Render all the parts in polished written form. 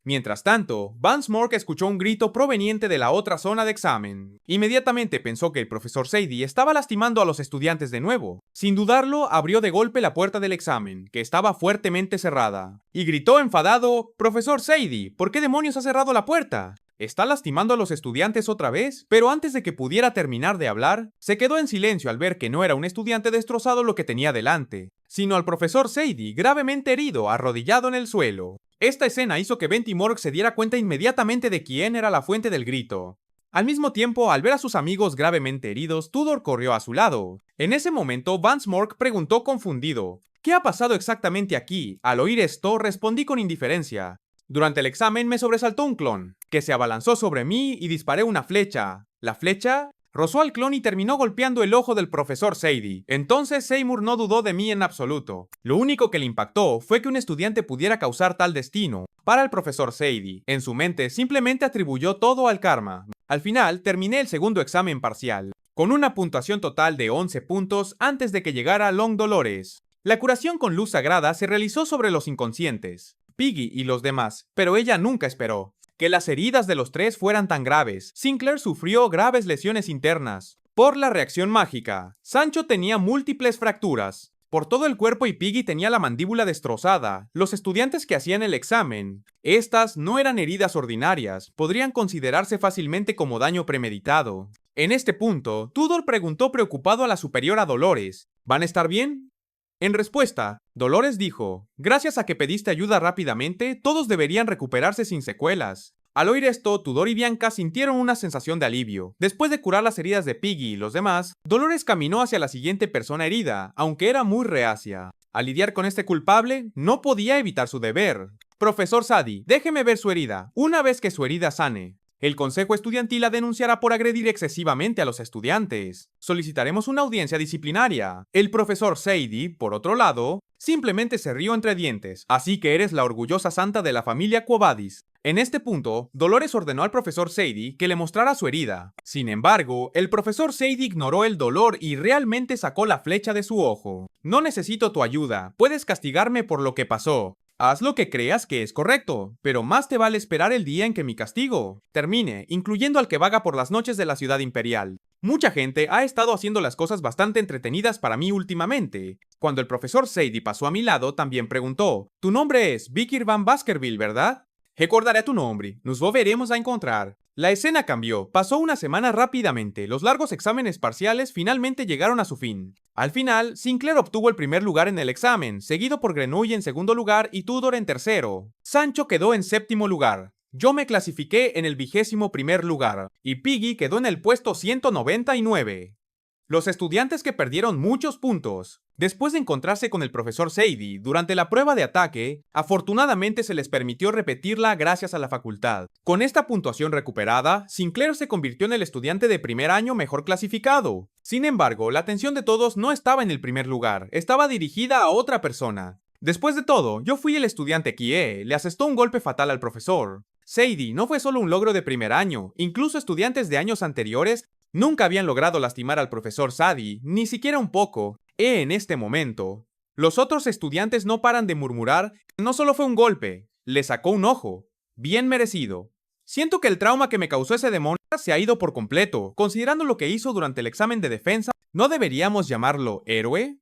Mientras tanto, Vance Mork escuchó un grito proveniente de la otra zona de examen. Inmediatamente pensó que el profesor Sadie estaba lastimando a los estudiantes de nuevo. Sin dudarlo, abrió de golpe la puerta del examen, que estaba fuertemente cerrada, y gritó enfadado: «Profesor Sadie, ¿por qué demonios ha cerrado la puerta? ¿Está lastimando a los estudiantes otra vez?». Pero antes de que pudiera terminar de hablar, se quedó en silencio al ver que no era un estudiante destrozado lo que tenía delante, sino al profesor Sadie gravemente herido, arrodillado en el suelo. Esta escena hizo que Benty Mork se diera cuenta inmediatamente de quién era la fuente del grito. Al mismo tiempo, al ver a sus amigos gravemente heridos, Tudor corrió a su lado. En ese momento, Vance Mork preguntó confundido: «¿Qué ha pasado exactamente aquí?». Al oír esto, respondí con indiferencia: «Durante el examen me sobresaltó un clon, que se abalanzó sobre mí y disparé una flecha. ¿La flecha?». Rozó al clon y terminó golpeando el ojo del profesor Sadie. Entonces Seymour no dudó de mí en absoluto. Lo único que le impactó fue que un estudiante pudiera causar tal destino. Para el profesor Sadie, en su mente simplemente atribuyó todo al karma. Al final, terminé el segundo examen parcial, con una puntuación total de 11 puntos antes de que llegara Long Dolores. La curación con luz sagrada se realizó sobre los inconscientes, Piggy y los demás, pero ella nunca esperó que las heridas de los tres fueran tan graves. Sinclair sufrió graves lesiones internas por la reacción mágica. Sancho tenía múltiples fracturas por todo el cuerpo y Piggy tenía la mandíbula destrozada. Los estudiantes que hacían el examen, estas no eran heridas ordinarias, podrían considerarse fácilmente como daño premeditado. En este punto, Tudor preguntó preocupado a la superiora Dolores: «¿Van a estar bien?». En respuesta, Dolores dijo: «Gracias a que pediste ayuda rápidamente, todos deberían recuperarse sin secuelas». Al oír esto, Tudor y Bianca sintieron una sensación de alivio. Después de curar las heridas de Piggy y los demás, Dolores caminó hacia la siguiente persona herida, aunque era muy reacia. Al lidiar con este culpable, no podía evitar su deber. «Profesor Sadie, déjeme ver su herida. Una vez que su herida sane, el consejo estudiantil la denunciará por agredir excesivamente a los estudiantes. Solicitaremos una audiencia disciplinaria». El profesor Sadie, por otro lado, simplemente se rió entre dientes: «Así que eres la orgullosa santa de la familia Quo Vadis». En este punto, Dolores ordenó al profesor Sadie que le mostrara su herida. Sin embargo, el profesor Sadie ignoró el dolor y realmente sacó la flecha de su ojo. «No necesito tu ayuda, puedes castigarme por lo que pasó. Haz lo que creas que es correcto, pero más te vale esperar el día en que mi castigo termine, incluyendo al que vaga por las noches de la ciudad imperial. Mucha gente ha estado haciendo las cosas bastante entretenidas para mí últimamente». Cuando el profesor Sadie pasó a mi lado, también preguntó: «Tu nombre es Vickir Van Baskerville, ¿verdad?». «Recordaré tu nombre, nos volveremos a encontrar». La escena cambió. Pasó una semana rápidamente. Los largos exámenes parciales finalmente llegaron a su fin. Al final, Sinclair obtuvo el primer lugar en el examen, seguido por Grenouille en segundo lugar y Tudor en tercero. Sancho quedó en séptimo lugar. Yo me clasifiqué en el 21º lugar, y Piggy quedó en el puesto 199. Los estudiantes que perdieron muchos puntos. Después de encontrarse con el profesor Sadie durante la prueba de ataque, afortunadamente se les permitió repetirla gracias a la facultad. Con esta puntuación recuperada, Sinclair se convirtió en el estudiante de primer año mejor clasificado. Sin embargo, la atención de todos no estaba en el primer lugar, estaba dirigida a otra persona. Después de todo, yo fui el estudiante Kie, le asestó un golpe fatal al profesor. Sadie no fue solo un logro de primer año, incluso estudiantes de años anteriores nunca habían logrado lastimar al profesor Sadie, ni siquiera un poco. En este momento, los otros estudiantes no paran de murmurar: «No solo fue un golpe, le sacó un ojo. Bien merecido». Siento que el trauma que me causó ese demonio se ha ido por completo. Considerando lo que hizo durante el examen de defensa, ¿no deberíamos llamarlo héroe?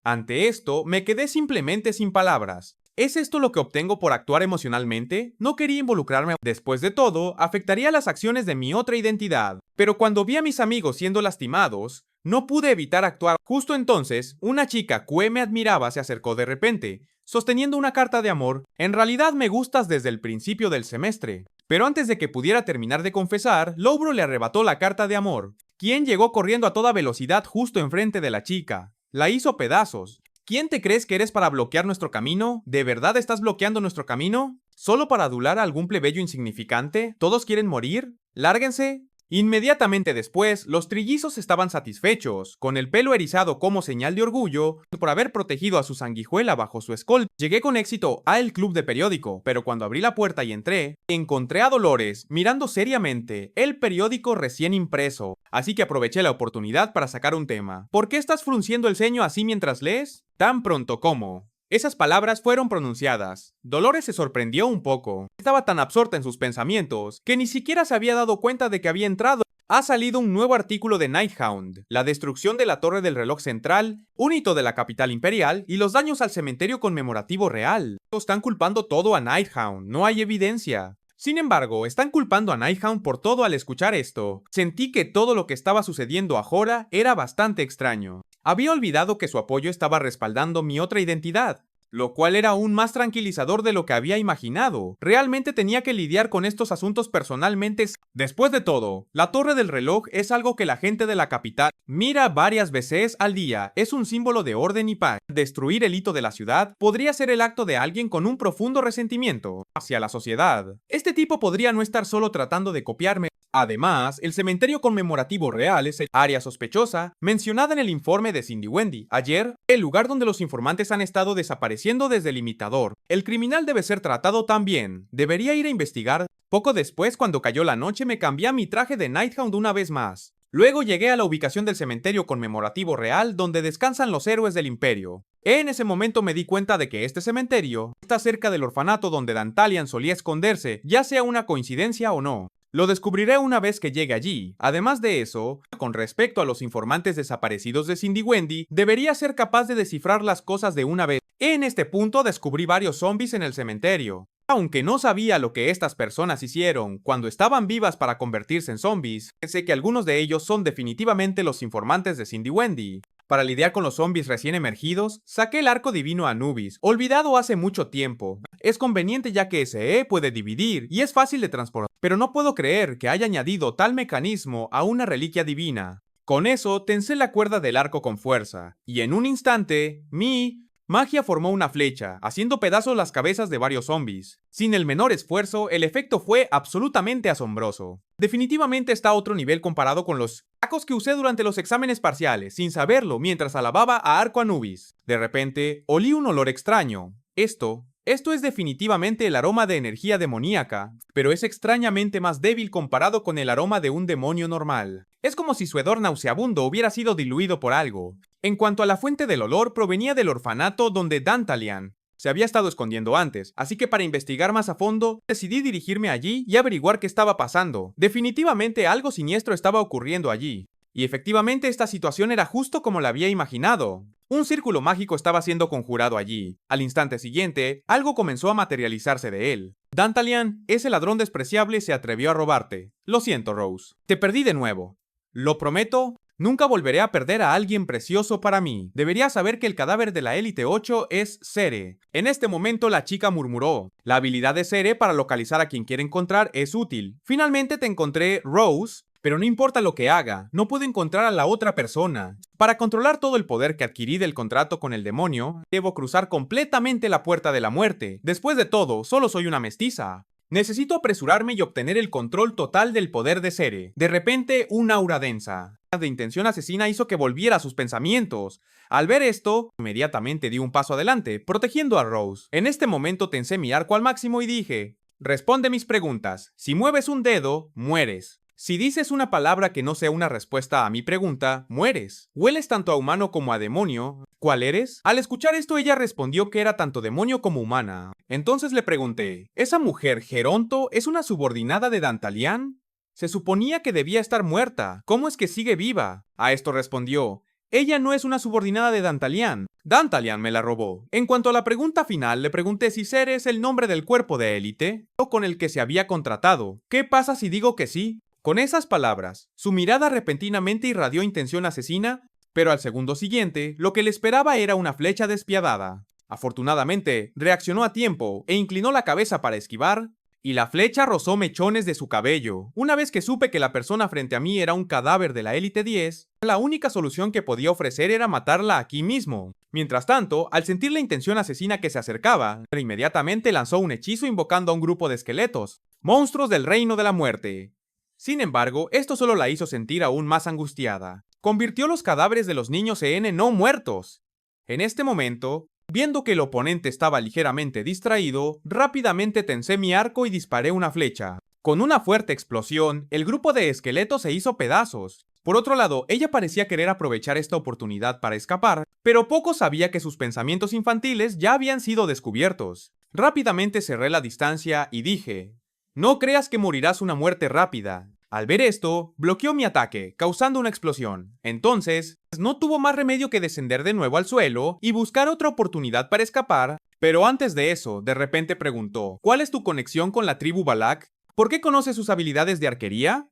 Ante esto, me quedé simplemente sin palabras. ¿Es esto lo que obtengo por actuar emocionalmente? No quería involucrarme. Después de todo, afectaría las acciones de mi otra identidad. Pero cuando vi a mis amigos siendo lastimados, no pude evitar actuar. Justo entonces, una chica que me admiraba se acercó de repente, sosteniendo una carta de amor. «En realidad me gustas desde el principio del semestre». Pero antes de que pudiera terminar de confesar, Lowbro le arrebató la carta de amor. Quien llegó corriendo a toda velocidad justo enfrente de la chica. La hizo pedazos. ¿Quién te crees que eres para bloquear nuestro camino? ¿De verdad estás bloqueando nuestro camino? ¿Solo para adular a algún plebeyo insignificante? ¿Todos quieren morir? ¡Lárguense! Inmediatamente después, los trillizos estaban satisfechos, con el pelo erizado como señal de orgullo por haber protegido a su sanguijuela bajo su escolta. Llegué con éxito al club de periódico, pero cuando abrí la puerta y entré, encontré a Dolores mirando seriamente el periódico recién impreso, así que aproveché la oportunidad para sacar un tema. ¿Por qué estás frunciendo el ceño así mientras lees? Tan pronto como Esas palabras fueron pronunciadas. Dolores se sorprendió un poco. Estaba tan absorta en sus pensamientos que ni siquiera se había dado cuenta de que había entrado. Ha salido un nuevo artículo de Nighthound, la destrucción de la torre del reloj central, un hito de la capital imperial y los daños al cementerio conmemorativo real. Están culpando todo a Nighthound, no hay evidencia. Sin embargo, están culpando a Nighthound por todo al escuchar esto. Sentí que todo lo que estaba sucediendo ahora era bastante extraño. Había olvidado que su apoyo estaba respaldando mi otra identidad, lo cual era aún más tranquilizador de lo que había imaginado. Realmente tenía que lidiar con estos asuntos personalmente. Después de todo, la torre del reloj es algo que la gente de la capital mira varias veces al día. Es un símbolo de orden y paz. Destruir el hito de la ciudad podría ser el acto de alguien con un profundo resentimiento hacia la sociedad. Este tipo podría no estar solo tratando de copiarme. Además, el cementerio conmemorativo real es el área sospechosa mencionada en el informe de Cindy Wendy ayer, el lugar donde los informantes han estado desapareciendo desde el limitador. El criminal debe ser tratado también. Debería ir a investigar. Poco después, cuando cayó la noche, me cambié a mi traje de Nighthound una vez más. Luego llegué a la ubicación del cementerio conmemorativo real donde descansan los héroes del imperio. En ese momento me di cuenta de que este cementerio está cerca del orfanato donde Dantalian solía esconderse, ya sea una coincidencia o no. Lo descubriré una vez que llegue allí. Además de eso, con respecto a los informantes desaparecidos de Cindy Wendy, debería ser capaz de descifrar las cosas de una vez. En este punto descubrí varios zombies en el cementerio. Aunque no sabía lo que estas personas hicieron cuando estaban vivas para convertirse en zombies, sé que algunos de ellos son definitivamente los informantes de Cindy Wendy. Para lidiar con los zombies recién emergidos, saqué el arco divino Anubis, olvidado hace mucho tiempo. Es conveniente ya que ese puede dividir y es fácil de transportar, pero no puedo creer que haya añadido tal mecanismo a una reliquia divina. Con eso, tensé la cuerda del arco con fuerza, y en un instante, mi magia formó una flecha, haciendo pedazos las cabezas de varios zombies. Sin el menor esfuerzo, el efecto fue absolutamente asombroso. Definitivamente está a otro nivel comparado con los tacos que usé durante los exámenes parciales, sin saberlo mientras alababa a Arco Anubis. De repente, olí un olor extraño. Esto es definitivamente el aroma de energía demoníaca, pero es extrañamente más débil comparado con el aroma de un demonio normal. Es como si su hedor nauseabundo hubiera sido diluido por algo. En cuanto a la fuente del olor, provenía del orfanato donde Dantalian se había estado escondiendo antes, así que para investigar más a fondo, decidí dirigirme allí y averiguar qué estaba pasando. Definitivamente algo siniestro estaba ocurriendo allí. Y efectivamente esta situación era justo como la había imaginado. Un círculo mágico estaba siendo conjurado allí. Al instante siguiente, algo comenzó a materializarse de él. Dantalian, ese ladrón despreciable, se atrevió a robarte. Lo siento, Rose. Te perdí de nuevo. Lo prometo, nunca volveré a perder a alguien precioso para mí. Deberías saber que el cadáver de la Élite 8 es Cere. En este momento la chica murmuró. La habilidad de Cere para localizar a quien quiere encontrar es útil. Finalmente te encontré, Rose. Pero no importa lo que haga, no puedo encontrar a la otra persona. Para controlar todo el poder que adquirí del contrato con el demonio, debo cruzar completamente la puerta de la muerte. Después de todo, solo soy una mestiza. Necesito apresurarme y obtener el control total del poder de Cere. De repente, un aura densa de intención asesina hizo que volviera a sus pensamientos. Al ver esto, inmediatamente di un paso adelante, protegiendo a Rose. En este momento tensé mi arco al máximo y dije: responde mis preguntas. Si mueves un dedo, mueres. Si dices una palabra que no sea una respuesta a mi pregunta, mueres. Hueles tanto a humano como a demonio. ¿Cuál eres? Al escuchar esto, ella respondió que era tanto demonio como humana. Entonces le pregunté, ¿esa mujer, Geronto, es una subordinada de Dantalian? Se suponía que debía estar muerta. ¿Cómo es que sigue viva? A esto respondió, ella no es una subordinada de Dantalian. Dantalian me la robó. En cuanto a la pregunta final, le pregunté si Cere es el nombre del cuerpo de élite o con el que se había contratado. ¿Qué pasa si digo que sí? Con esas palabras, su mirada repentinamente irradió intención asesina, pero al segundo siguiente, lo que le esperaba era una flecha despiadada. Afortunadamente, reaccionó a tiempo e inclinó la cabeza para esquivar, y la flecha rozó mechones de su cabello. Una vez que supe que la persona frente a mí era un cadáver de la Élite 10, la única solución que podía ofrecer era matarla aquí mismo. Mientras tanto, al sentir la intención asesina que se acercaba, inmediatamente lanzó un hechizo invocando a un grupo de esqueletos, monstruos del reino de la muerte. Sin embargo, esto solo la hizo sentir aún más angustiada. Convirtió los cadáveres de los niños en no muertos. En este momento, viendo que el oponente estaba ligeramente distraído, rápidamente tensé mi arco y disparé una flecha. Con una fuerte explosión, el grupo de esqueletos se hizo pedazos. Por otro lado, ella parecía querer aprovechar esta oportunidad para escapar, pero poco sabía que sus pensamientos infantiles ya habían sido descubiertos. Rápidamente cerré la distancia y dije: no creas que morirás una muerte rápida. Al ver esto, bloqueó mi ataque, causando una explosión. Entonces, no tuvo más remedio que descender de nuevo al suelo y buscar otra oportunidad para escapar, pero antes de eso, de repente preguntó: ¿cuál es tu conexión con la tribu Balak? ¿Por qué conoces sus habilidades de arquería?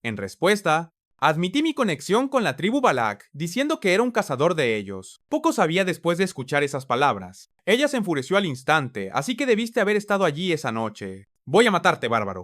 En respuesta, admití mi conexión con la tribu Balak, diciendo que era un cazador de ellos. Poco sabía después de escuchar esas palabras. Ella se enfureció al instante, así que debiste haber estado allí esa noche. Voy a matarte, bárbaro.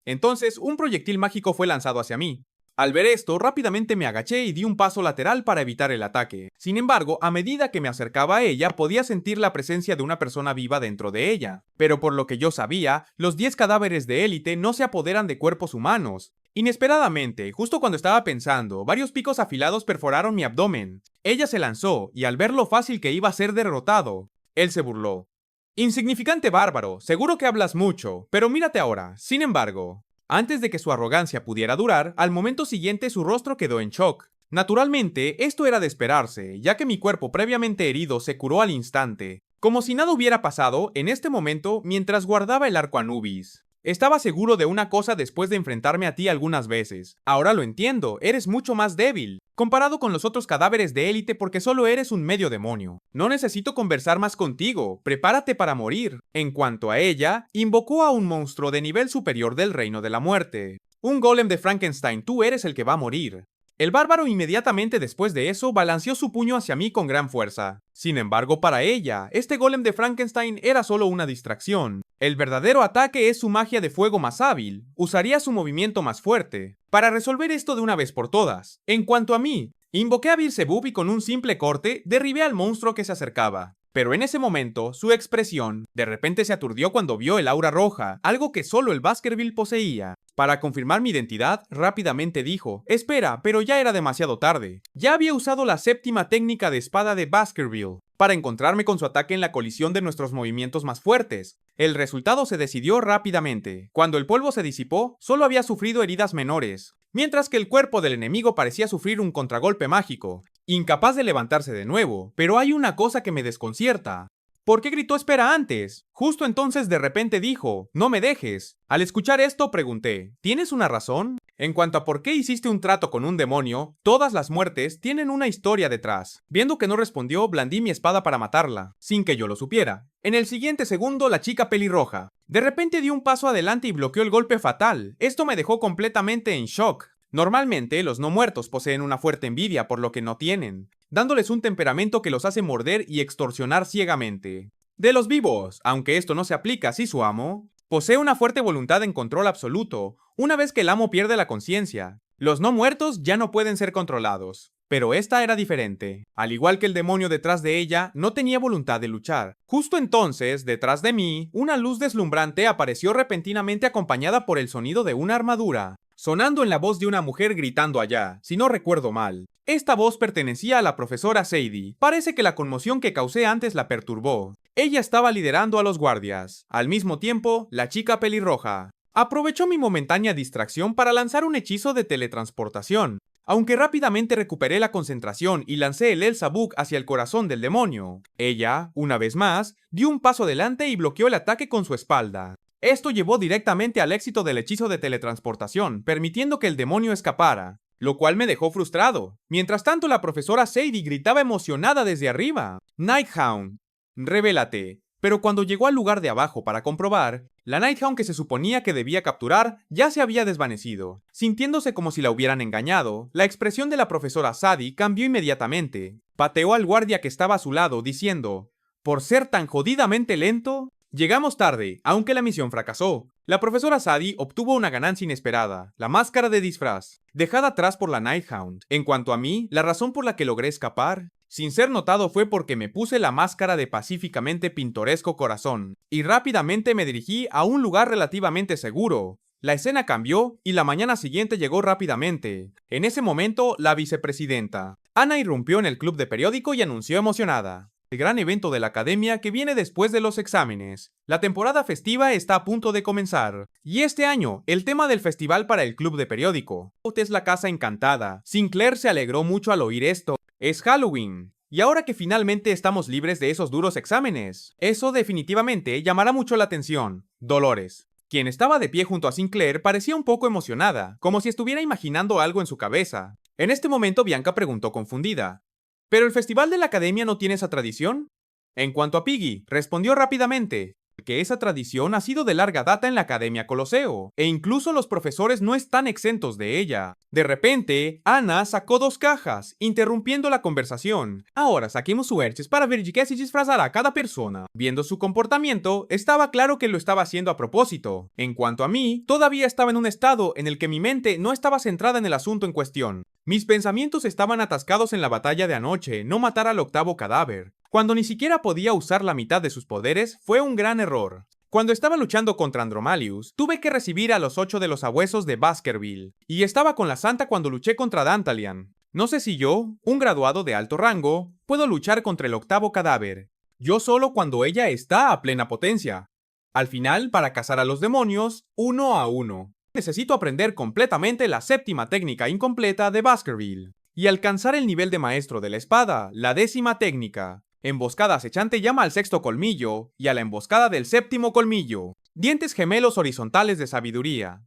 Entonces, un proyectil mágico fue lanzado hacia mí. Al ver esto, rápidamente me agaché y di un paso lateral para evitar el ataque. Sin embargo, a medida que me acercaba a ella, podía sentir la presencia de una persona viva dentro de ella. Pero por lo que yo sabía, los 10 cadáveres de élite no se apoderan de cuerpos humanos. Inesperadamente, justo cuando estaba pensando, varios picos afilados perforaron mi abdomen. Ella se lanzó, y al ver lo fácil que iba a ser derrotado, él se burló. Insignificante bárbaro, seguro que hablas mucho, pero mírate ahora. Sin embargo, antes de que su arrogancia pudiera durar, al momento siguiente su rostro quedó en shock. Naturalmente, esto era de esperarse, ya que mi cuerpo previamente herido se curó al instante, como si nada hubiera pasado en este momento mientras guardaba el arco Anubis. Estaba seguro de una cosa después de enfrentarme a ti algunas veces. Ahora lo entiendo, eres mucho más débil, comparado con los otros cadáveres de élite porque solo eres un medio demonio. No necesito conversar más contigo, prepárate para morir. En cuanto a ella, invocó a un monstruo de nivel superior del reino de la muerte. Un golem de Frankenstein, tú eres el que va a morir. El bárbaro inmediatamente después de eso balanceó su puño hacia mí con gran fuerza. Sin embargo, para ella, este golem de Frankenstein era solo una distracción. El verdadero ataque es su magia de fuego más hábil. Usaría su movimiento más fuerte para resolver esto de una vez por todas. En cuanto a mí, invoqué a Beelzebub y con un simple corte derribé al monstruo que se acercaba. Pero en ese momento, su expresión de repente se aturdió cuando vio el aura roja, algo que solo el Baskerville poseía. Para confirmar mi identidad, rápidamente dijo: espera, pero ya era demasiado tarde. Ya había usado la séptima técnica de espada de Baskerville para encontrarme con su ataque en la colisión de nuestros movimientos más fuertes. El resultado se decidió rápidamente. Cuando el polvo se disipó, solo había sufrido heridas menores, mientras que el cuerpo del enemigo parecía sufrir un contragolpe mágico, incapaz de levantarse de nuevo. Pero hay una cosa que me desconcierta. ¿Por qué gritó espera antes? Justo entonces de repente dijo: no me dejes. Al escuchar esto pregunté: ¿tienes una razón? En cuanto a por qué hiciste un trato con un demonio, todas las muertes tienen una historia detrás. Viendo que no respondió, blandí mi espada para matarla, sin que yo lo supiera. En el siguiente segundo, la chica pelirroja de repente dio un paso adelante y bloqueó el golpe fatal. Esto me dejó completamente en shock. Normalmente, los no muertos poseen una fuerte envidia por lo que no tienen, dándoles un temperamento que los hace morder y extorsionar ciegamente. De los vivos, aunque esto no se aplica si su amo posee una fuerte voluntad en control absoluto, una vez que el amo pierde la conciencia. Los no muertos ya no pueden ser controlados. Pero esta era diferente. Al igual que el demonio detrás de ella, no tenía voluntad de luchar. Justo entonces, detrás de mí, una luz deslumbrante apareció repentinamente acompañada por el sonido de una armadura, sonando en la voz de una mujer gritando allá, si no recuerdo mal. Esta voz pertenecía a la profesora Sadie. Parece que la conmoción que causé antes la perturbó. Ella estaba liderando a los guardias. Al mismo tiempo, la chica pelirroja aprovechó mi momentánea distracción para lanzar un hechizo de teletransportación. Aunque rápidamente recuperé la concentración y lancé el Elzabuk hacia el corazón del demonio, ella, una vez más, dio un paso adelante y bloqueó el ataque con su espalda. Esto llevó directamente al éxito del hechizo de teletransportación, permitiendo que el demonio escapara, lo cual me dejó frustrado. Mientras tanto, la profesora Sadie gritaba emocionada desde arriba: Nighthound, revélate. Pero cuando llegó al lugar de abajo para comprobar, la Nighthound que se suponía que debía capturar ya se había desvanecido. Sintiéndose como si la hubieran engañado, la expresión de la profesora Sadie cambió inmediatamente. Pateó al guardia que estaba a su lado, diciendo: ¿por ser tan jodidamente lento? Llegamos tarde, aunque la misión fracasó. La profesora Sadie obtuvo una ganancia inesperada: la máscara de disfraz, dejada atrás por la Nighthound. En cuanto a mí, la razón por la que logré escapar, sin ser notado, fue porque me puse la máscara de pacíficamente pintoresco corazón, y rápidamente me dirigí a un lugar relativamente seguro. La escena cambió, y la mañana siguiente llegó rápidamente. En ese momento, la vicepresidenta Anna irrumpió en el club de periódico y anunció emocionada: el gran evento de la academia que viene después de los exámenes. La temporada festiva está a punto de comenzar, y este año, el tema del festival para el club de periódico es la casa encantada. Sinclair se alegró mucho al oír esto. Es Halloween. Y ahora que finalmente estamos libres de esos duros exámenes, eso definitivamente llamará mucho la atención. Dolores, quien estaba de pie junto a Sinclair, parecía un poco emocionada, como si estuviera imaginando algo en su cabeza. En este momento Bianca preguntó confundida: ¿pero el festival de la academia no tiene esa tradición? En cuanto a Piggy, respondió rápidamente que esa tradición ha sido de larga data en la Academia Coloseo, e incluso los profesores no están exentos de ella. De repente, Ana sacó 2 cajas, interrumpiendo la conversación. Ahora saquemos suertes para ver de qué se disfrazará cada persona. Viendo su comportamiento, estaba claro que lo estaba haciendo a propósito. En cuanto a mí, todavía estaba en un estado en el que mi mente no estaba centrada en el asunto en cuestión. Mis pensamientos estaban atascados en la batalla de anoche, no matar al 8º cadáver. Cuando ni siquiera podía usar la mitad de sus poderes, fue un gran error. Cuando estaba luchando contra Andromalius, tuve que recibir a los 8 de los sabuesos de Baskerville, y estaba con la Santa cuando luché contra Dantalian. No sé si yo, un graduado de alto rango, puedo luchar contra el 8º cadáver. Yo solo cuando ella está a plena potencia. Al final, para cazar a los demonios, 1 a 1. Necesito aprender completamente la 7ª técnica incompleta de Baskerville, y alcanzar el nivel de maestro de la espada, la 10ª técnica. Emboscada acechante llama al 6º colmillo, y a la emboscada del 7º colmillo. Dientes gemelos horizontales de sabiduría.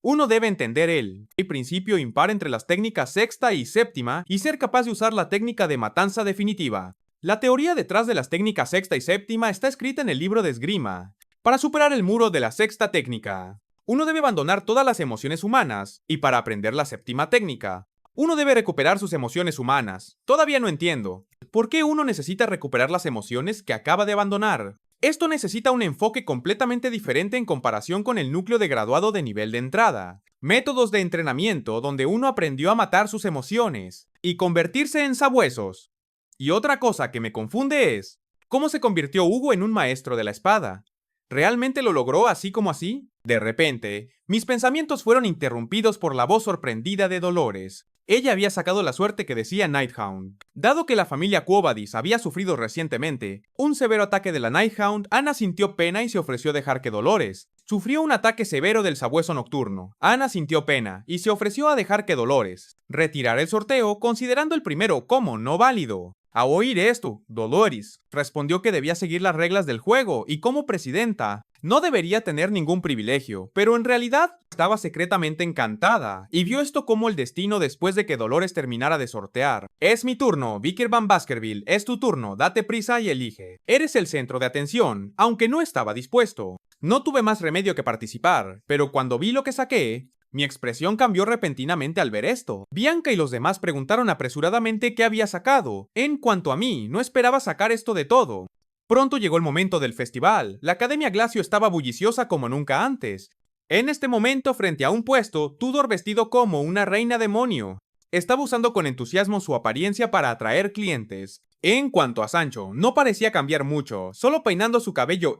Uno debe entender el principio impar entre las técnicas 6ª y 7ª y ser capaz de usar la técnica de matanza definitiva. La teoría detrás de las técnicas 6ª y 7ª está escrita en el libro de esgrima. Para superar el muro de la 6ª técnica, uno debe abandonar todas las emociones humanas, y para aprender la 7ª técnica, uno debe recuperar sus emociones humanas. Todavía no entiendo. ¿Por qué uno necesita recuperar las emociones que acaba de abandonar? Esto necesita un enfoque completamente diferente en comparación con el núcleo de graduado de nivel de entrada. Métodos de entrenamiento donde uno aprendió a matar sus emociones y convertirse en sabuesos. Y otra cosa que me confunde es, ¿cómo se convirtió Hugo en un maestro de la espada? ¿Realmente lo logró así como así? De repente, mis pensamientos fueron interrumpidos por la voz sorprendida de Dolores. Ella había sacado la suerte que decía Nighthound. Dado que la familia Quo Vadis había sufrido recientemente un severo ataque de la Nighthound, Ana sintió pena y se ofreció a dejar que Dolores. Sufrió un ataque severo del sabueso nocturno. Ana sintió pena y se ofreció a dejar que Dolores retirara el sorteo, considerando el primero como no válido. A oír esto, Dolores respondió que debía seguir las reglas del juego y como presidenta no debería tener ningún privilegio, pero en realidad estaba secretamente encantada y vio esto como el destino después de que Dolores terminara de sortear. Es mi turno, Vicker Van Baskerville, es tu turno, date prisa y elige. Eres el centro de atención, aunque no estaba dispuesto. No tuve más remedio que participar, pero cuando vi lo que saqué, mi expresión cambió repentinamente al ver esto. Bianca y los demás preguntaron apresuradamente qué había sacado. En cuanto a mí, no esperaba sacar esto de todo. Pronto llegó el momento del festival. La Academia Glacio estaba bulliciosa como nunca antes. En este momento, frente a un puesto, Tudor vestido como una reina demonio estaba usando con entusiasmo su apariencia para atraer clientes. En cuanto a Sancho, no parecía cambiar mucho, solo peinando su cabello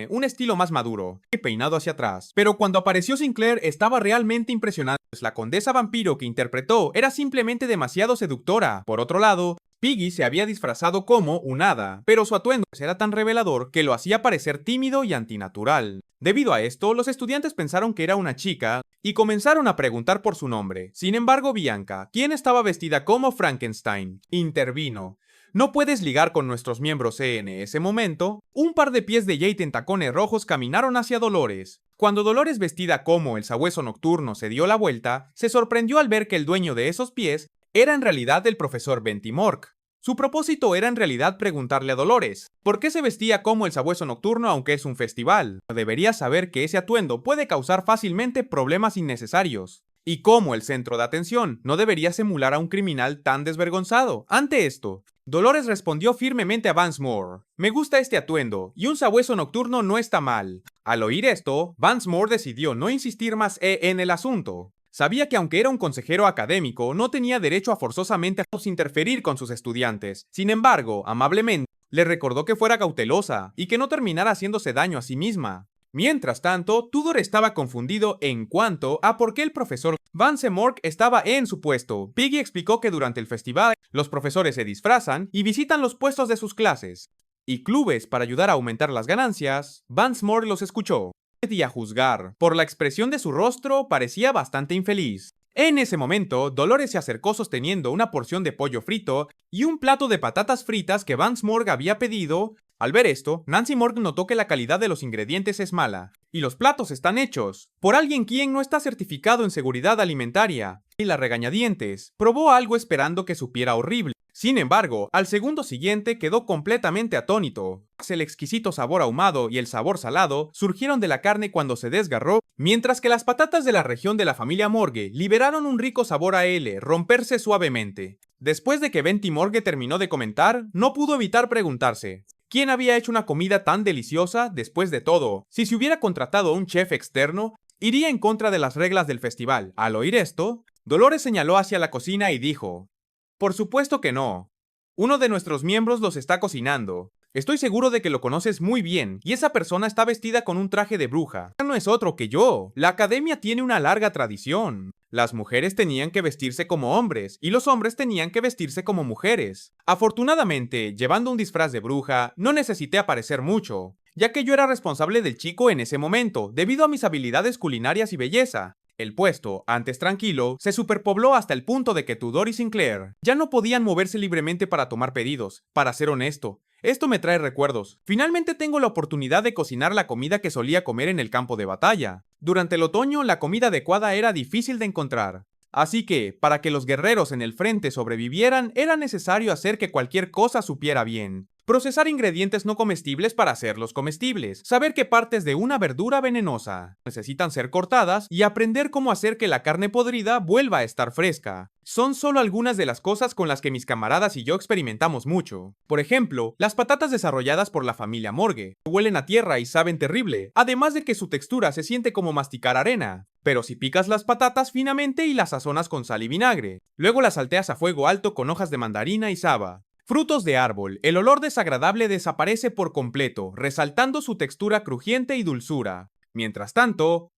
un estilo más maduro, y peinado hacia atrás. Pero cuando apareció Sinclair estaba realmente impresionante, pues la condesa vampiro que interpretó era simplemente demasiado seductora. Por otro lado, Piggy se había disfrazado como un hada, pero su atuendo era tan revelador que lo hacía parecer tímido y antinatural. Debido a esto, los estudiantes pensaron que era una chica y comenzaron a preguntar por su nombre. Sin embargo, Bianca, quien estaba vestida como Frankenstein, intervino. No puedes ligar con nuestros miembros en ese momento. Un par de pies de Jade en tacones rojos caminaron hacia Dolores. Cuando Dolores, vestida como el sabueso nocturno, se dio la vuelta, se sorprendió al ver que el dueño de esos pies era en realidad el profesor Bentimork. Su propósito era en realidad preguntarle a Dolores por qué se vestía como el sabueso nocturno aunque es un festival. Debería saber que ese atuendo puede causar fácilmente problemas innecesarios. Y como el centro de atención, no debería emular a un criminal tan desvergonzado. Ante esto, Dolores respondió firmemente a Vance Moore. Me gusta este atuendo, y un sabueso nocturno no está mal. Al oír esto, Vance Moore decidió no insistir más en el asunto. Sabía que aunque era un consejero académico, no tenía derecho a forzosamente interferir con sus estudiantes. Sin embargo, amablemente, le recordó que fuera cautelosa y que no terminara haciéndose daño a sí misma. Mientras tanto, Tudor estaba confundido en cuanto a por qué el profesor Vance Mork estaba en su puesto. Piggy explicó que durante el festival, los profesores se disfrazan y visitan los puestos de sus clases y clubes para ayudar a aumentar las ganancias. Vance Mork los escuchó. Y a juzgar, por la expresión de su rostro, parecía bastante infeliz. En ese momento, Dolores se acercó sosteniendo una porción de pollo frito y un plato de patatas fritas que Vance Mork había pedido. Al ver esto, Nancy Morgan notó que la calidad de los ingredientes es mala, y los platos están hechos por alguien quien no está certificado en seguridad alimentaria. Y la regañadientes probó algo esperando que supiera horrible. Sin embargo, al segundo siguiente quedó completamente atónito. El exquisito sabor ahumado y el sabor salado surgieron de la carne cuando se desgarró, mientras que las patatas de la región de la familia Morgue liberaron un rico sabor a L, romperse suavemente. Después de que Venti Morgue terminó de comentar, no pudo evitar preguntarse: ¿quién había hecho una comida tan deliciosa? Después de todo, si se hubiera contratado a un chef externo, iría en contra de las reglas del festival. Al oír esto, Dolores señaló hacia la cocina y dijo: por supuesto que no. Uno de nuestros miembros los está cocinando. Estoy seguro de que lo conoces muy bien, y esa persona está vestida con un traje de bruja. No es otro que yo. La academia tiene una larga tradición. Las mujeres tenían que vestirse como hombres, y los hombres tenían que vestirse como mujeres. Afortunadamente, llevando un disfraz de bruja, no necesité aparecer mucho, ya que yo era responsable del chico en ese momento, debido a mis habilidades culinarias y belleza. El puesto, antes tranquilo, se superpobló hasta el punto de que Tudor y Sinclair ya no podían moverse libremente para tomar pedidos. Para ser honesto, esto me trae recuerdos. Finalmente tengo la oportunidad de cocinar la comida que solía comer en el campo de batalla. Durante el otoño, la comida adecuada era difícil de encontrar. Así que, para que los guerreros en el frente sobrevivieran, era necesario hacer que cualquier cosa supiera bien. Procesar ingredientes no comestibles para hacerlos comestibles, saber qué partes de una verdura venenosa necesitan ser cortadas y aprender cómo hacer que la carne podrida vuelva a estar fresca. Son solo algunas de las cosas con las que mis camaradas y yo experimentamos mucho. Por ejemplo, las patatas desarrolladas por la familia Morgue. Huelen a tierra y saben terrible, además de que su textura se siente como masticar arena. Pero si picas las patatas finamente y las sazonas con sal y vinagre, luego las salteas a fuego alto con hojas de mandarina y saba. Frutos de árbol, el olor desagradable desaparece por completo, resaltando su textura crujiente y dulzura. Mientras tanto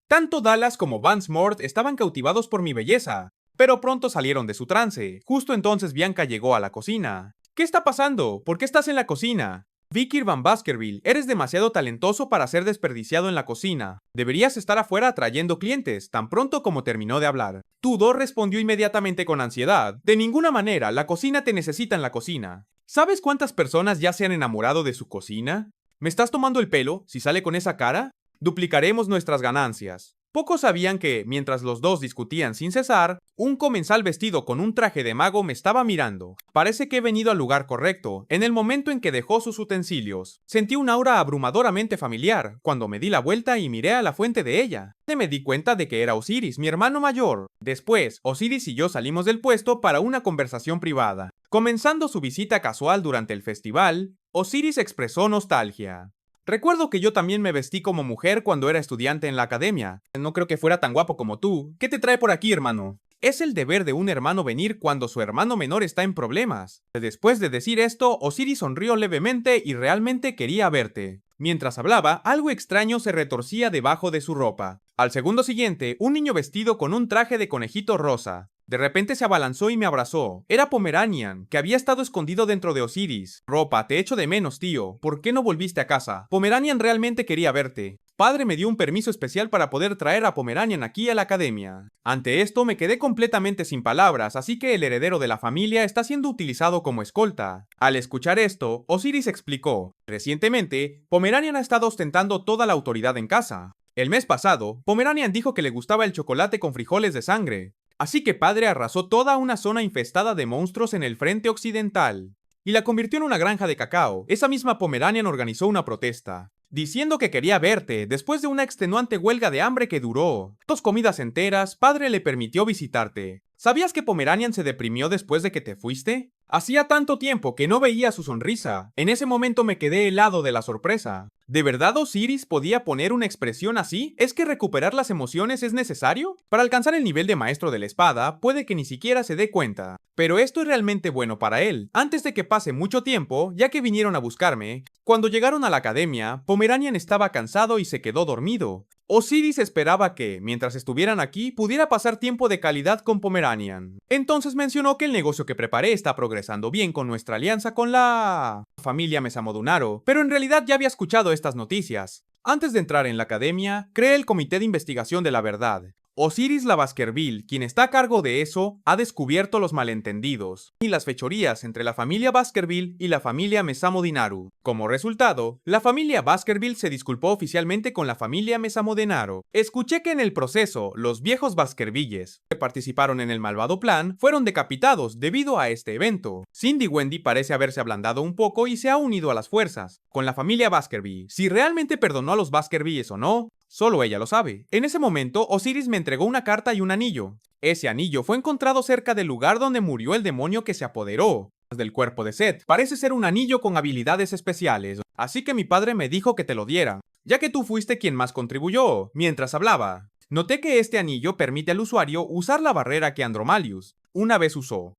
Dallas como Vance Mork estaban cautivados por mi belleza, pero pronto salieron de su trance. Justo entonces Bianca llegó a la cocina. ¿Qué está pasando? ¿Por qué estás en la cocina? Vickir Van Baskerville, eres demasiado talentoso para ser desperdiciado en la cocina. Deberías estar afuera atrayendo clientes, tan pronto como terminó de hablar. Tudor respondió inmediatamente con ansiedad. De ninguna manera, la cocina te necesita en la cocina. ¿Sabes cuántas personas ya se han enamorado de su cocina? ¿Me estás tomando el pelo si sale con esa cara? Duplicaremos nuestras ganancias. Pocos sabían que, mientras los dos discutían sin cesar, un comensal vestido con un traje de mago me estaba mirando. Parece que he venido al lugar correcto. En el momento en que dejó sus utensilios, sentí un aura abrumadoramente familiar cuando me di la vuelta y miré a la fuente de ella. Me di cuenta de que era Osiris, mi hermano mayor. Después, Osiris y yo salimos del puesto para una conversación privada. Comenzando su visita casual durante el festival, Osiris expresó nostalgia. Recuerdo que yo también me vestí como mujer cuando era estudiante en la academia. No creo que fuera tan guapo como tú. ¿Qué te trae por aquí, hermano? Es el deber de un hermano venir cuando su hermano menor está en problemas. Después de decir esto, Osiris sonrió levemente y realmente quería verte. Mientras hablaba, algo extraño se retorcía debajo de su ropa. Al segundo siguiente, un niño vestido con un traje de conejito rosa de repente se abalanzó y me abrazó. Era Pomeranian, que había estado escondido dentro de Osiris. Ropa, te echo de menos, tío. ¿Por qué no volviste a casa? Pomeranian realmente quería verte. Padre me dio un permiso especial para poder traer a Pomeranian aquí a la academia. Ante esto me quedé completamente sin palabras, así que el heredero de la familia está siendo utilizado como escolta. Al escuchar esto, Osiris explicó: recientemente, Pomeranian ha estado ostentando toda la autoridad en casa. El mes pasado, Pomeranian dijo que le gustaba el chocolate con frijoles de sangre. Así que padre arrasó toda una zona infestada de monstruos en el frente occidental y la convirtió en una granja de cacao. Esa misma Pomeranian organizó una protesta, diciendo que quería verte después de una extenuante huelga de hambre que duró 2 comidas enteras. Padre le permitió visitarte. ¿Sabías que Pomeranian se deprimió después de que te fuiste? Hacía tanto tiempo que no veía su sonrisa. En ese momento me quedé helado de la sorpresa. ¿De verdad Osiris podía poner una expresión así? ¿Es que recuperar las emociones es necesario? Para alcanzar el nivel de maestro de la espada, puede que ni siquiera se dé cuenta. Pero esto es realmente bueno para él. Antes de que pase mucho tiempo, ya que vinieron a buscarme, cuando llegaron a la academia, Pomeranian estaba cansado y se quedó dormido. Osiris esperaba que, mientras estuvieran aquí, pudiera pasar tiempo de calidad con Pomeranian. Entonces mencionó que el negocio que preparé está progresando bien con nuestra alianza con la familia Mesamodunaro, pero en realidad ya había escuchado estas noticias. Antes de entrar en la academia, creé el Comité de Investigación de la Verdad. Osiris la Baskerville, quien está a cargo de eso, ha descubierto los malentendidos y las fechorías entre la familia Baskerville y la familia Mesamodinaru. Como resultado, la familia Baskerville se disculpó oficialmente con la familia Mesamodinaru. Escuché que en el proceso, los viejos Baskervilles que participaron en el malvado plan fueron decapitados debido a este evento. Cindy Wendy parece haberse ablandado un poco y se ha unido a las fuerzas con la familia Baskerville. Si realmente perdonó a los Baskervilles o no, solo ella lo sabe. En ese momento, Osiris me entregó una carta y un anillo. Ese anillo fue encontrado cerca del lugar donde murió el demonio que se apoderó del cuerpo de Seth. Parece ser un anillo con habilidades especiales, así que mi padre me dijo que te lo diera, ya que tú fuiste quien más contribuyó. Mientras hablaba, noté que este anillo permite al usuario usar la barrera que Andromalius una vez usó.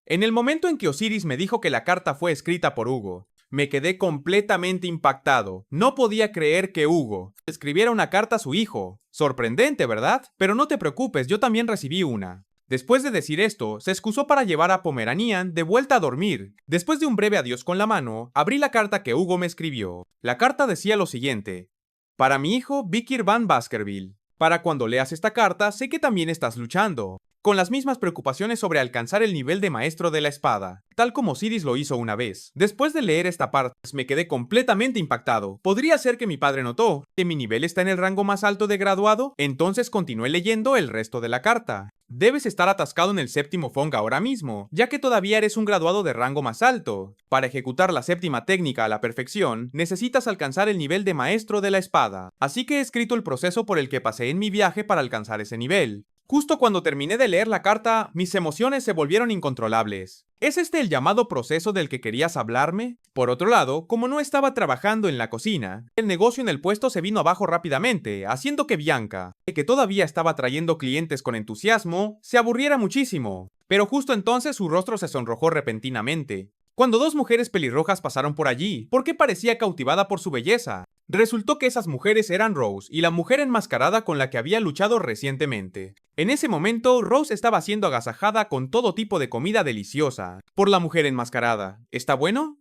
En el momento en que Osiris me dijo que la carta fue escrita por Hugo, me quedé completamente impactado. No podía creer que Hugo escribiera una carta a su hijo. Sorprendente, ¿verdad? Pero no te preocupes, yo también recibí una. Después de decir esto, se excusó para llevar a Pomeranian de vuelta a dormir. Después de un breve adiós con la mano, abrí la carta que Hugo me escribió. La carta decía lo siguiente: para mi hijo Vikir van Baskerville. Para cuando leas esta carta, sé que también estás luchando con las mismas preocupaciones sobre alcanzar el nivel de maestro de la espada, tal como Osiris lo hizo una vez. Después de leer esta parte, me quedé completamente impactado. ¿Podría ser que mi padre notó que mi nivel está en el rango más alto de graduado? Entonces continué leyendo el resto de la carta. Debes estar atascado en el séptimo Fong ahora mismo, ya que todavía eres un graduado de rango más alto. Para ejecutar la séptima técnica a la perfección, necesitas alcanzar el nivel de maestro de la espada. Así que he escrito el proceso por el que pasé en mi viaje para alcanzar ese nivel. Justo cuando terminé de leer la carta, mis emociones se volvieron incontrolables. ¿Es este el llamado proceso del que querías hablarme? Por otro lado, como no estaba trabajando en la cocina, el negocio en el puesto se vino abajo rápidamente, haciendo que Bianca, que todavía estaba trayendo clientes con entusiasmo, se aburriera muchísimo. Pero justo entonces su rostro se sonrojó repentinamente. Cuando dos mujeres pelirrojas pasaron por allí, porque parecía cautivada por su belleza. Resultó que esas mujeres eran Rose y la mujer enmascarada con la que había luchado recientemente. En ese momento, Rose estaba siendo agasajada con todo tipo de comida deliciosa por la mujer enmascarada. ¿Está bueno?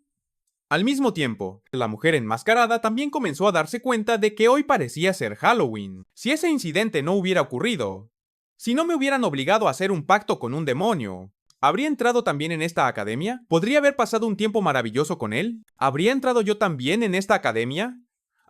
Al mismo tiempo, la mujer enmascarada también comenzó a darse cuenta de que hoy parecía ser Halloween. Si ese incidente no hubiera ocurrido, si no me hubieran obligado a hacer un pacto con un demonio, ¿habría entrado también en esta academia? ¿Podría haber pasado un tiempo maravilloso con él? ¿Habría entrado yo también en esta academia?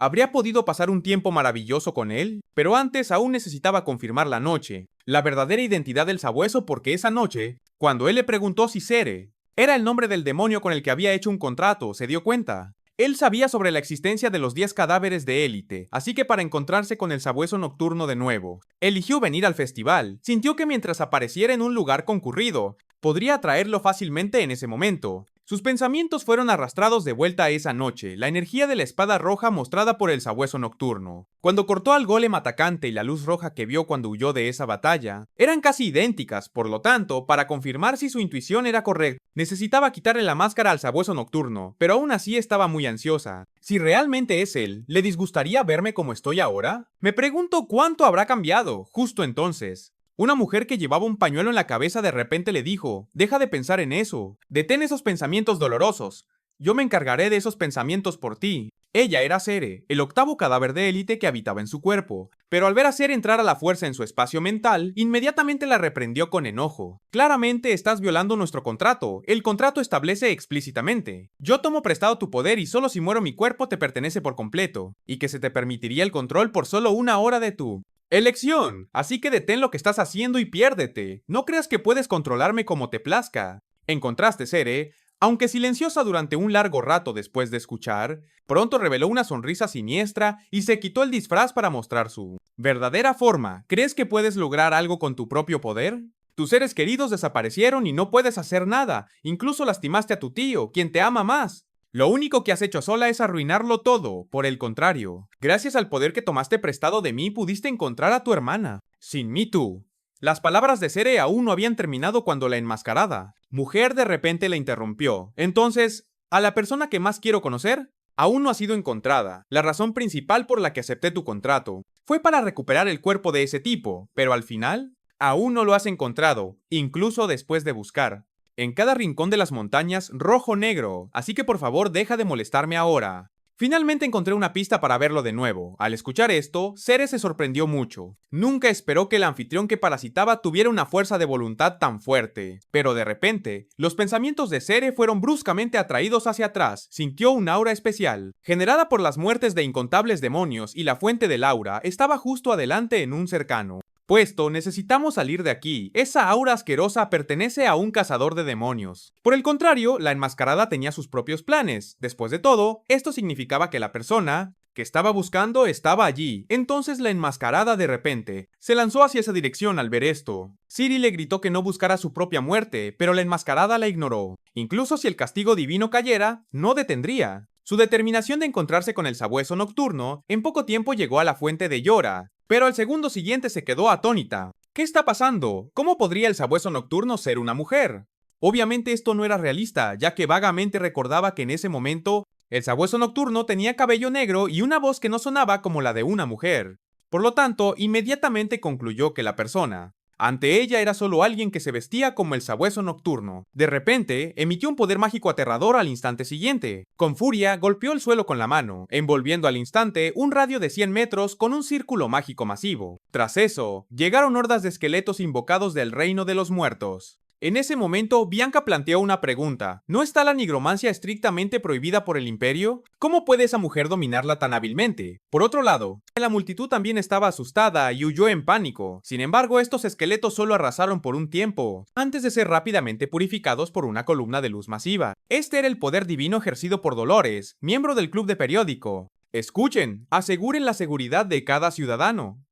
¿Habría podido pasar un tiempo maravilloso con él? Pero antes aún necesitaba confirmar la noche, la verdadera identidad del sabueso, porque esa noche, cuando él le preguntó si Sere era el nombre del demonio con el que había hecho un contrato, se dio cuenta. Él sabía sobre la existencia de los 10 cadáveres de élite, así que para encontrarse con el sabueso nocturno de nuevo, eligió venir al festival. Sintió que mientras apareciera en un lugar concurrido, podría atraerlo fácilmente en ese momento. Sus pensamientos fueron arrastrados de vuelta a esa noche, la energía de la espada roja mostrada por el sabueso nocturno. Cuando cortó al golem atacante y la luz roja que vio cuando huyó de esa batalla, eran casi idénticas, por lo tanto, para confirmar si su intuición era correcta, necesitaba quitarle la máscara al sabueso nocturno, pero aún así estaba muy ansiosa. Si realmente es él, ¿le disgustaría verme como estoy ahora? Me pregunto cuánto habrá cambiado, justo entonces. Una mujer que llevaba un pañuelo en la cabeza de repente le dijo: deja de pensar en eso, detén esos pensamientos dolorosos, yo me encargaré de esos pensamientos por ti. Ella era Sere, el octavo cadáver de élite que habitaba en su cuerpo, pero al ver a Sere entrar a la fuerza en su espacio mental, inmediatamente la reprendió con enojo. Claramente estás violando nuestro contrato, el contrato establece explícitamente: yo tomo prestado tu poder y solo si muero mi cuerpo te pertenece por completo, y que se te permitiría el control por solo una hora de tu elección, así que detén lo que estás haciendo y piérdete. No creas que puedes controlarme como te plazca. En contraste, Sere, aunque silenciosa durante un largo rato después de escuchar, pronto reveló una sonrisa siniestra y se quitó el disfraz para mostrar su verdadera forma. ¿Crees que puedes lograr algo con tu propio poder? Tus seres queridos desaparecieron y no puedes hacer nada. Incluso lastimaste a tu tío, quien te ama más. Lo único que has hecho sola es arruinarlo todo. Por el contrario, gracias al poder que tomaste prestado de mí, pudiste encontrar a tu hermana. Sin mí tú. Las palabras de Cere aún no habían terminado cuando la enmascarada mujer de repente la interrumpió. Entonces, ¿a la persona que más quiero conocer? Aún no ha sido encontrada. La razón principal por la que acepté tu contrato fue para recuperar el cuerpo de ese tipo, pero al final, aún no lo has encontrado, incluso después de buscar en cada rincón de las montañas rojo-negro, así que por favor deja de molestarme ahora. Finalmente encontré una pista para verlo de nuevo. Al escuchar esto, Cere se sorprendió mucho. Nunca esperó que el anfitrión que parasitaba tuviera una fuerza de voluntad tan fuerte. Pero de repente, los pensamientos de Cere fueron bruscamente atraídos hacia atrás. Sintió un aura especial, generada por las muertes de incontables demonios, y la fuente del aura estaba justo adelante en un cercano. Puesto, necesitamos salir de aquí. Esa aura asquerosa pertenece a un cazador de demonios. Por el contrario, la enmascarada tenía sus propios planes. Después de todo, esto significaba que la persona que estaba buscando estaba allí. Entonces la enmascarada de repente se lanzó hacia esa dirección al ver esto. Ciri le gritó que no buscara su propia muerte, pero la enmascarada la ignoró. Incluso si el castigo divino cayera, no detendría. Su determinación de encontrarse con el sabueso nocturno en poco tiempo llegó a la fuente de Llora, pero al segundo siguiente se quedó atónita. ¿Qué está pasando? ¿Cómo podría el sabueso nocturno ser una mujer? Obviamente esto no era realista, ya que vagamente recordaba que en ese momento el sabueso nocturno tenía cabello negro y una voz que no sonaba como la de una mujer. Por lo tanto, inmediatamente concluyó que la persona ante ella era solo alguien que se vestía como el sabueso nocturno. De repente, emitió un poder mágico aterrador al instante siguiente. Con furia, golpeó el suelo con la mano, envolviendo al instante un radio de 100 metros con un círculo mágico masivo. Tras eso, llegaron hordas de esqueletos invocados del reino de los muertos. En ese momento, Bianca planteó una pregunta. ¿No está la nigromancia estrictamente prohibida por el imperio? ¿Cómo puede esa mujer dominarla tan hábilmente? Por otro lado, la multitud también estaba asustada y huyó en pánico. Sin embargo, estos esqueletos solo arrasaron por un tiempo, antes de ser rápidamente purificados por una columna de luz masiva. Este era el poder divino ejercido por Dolores, miembro del club de periódico. Escuchen, aseguren la seguridad de cada ciudadano.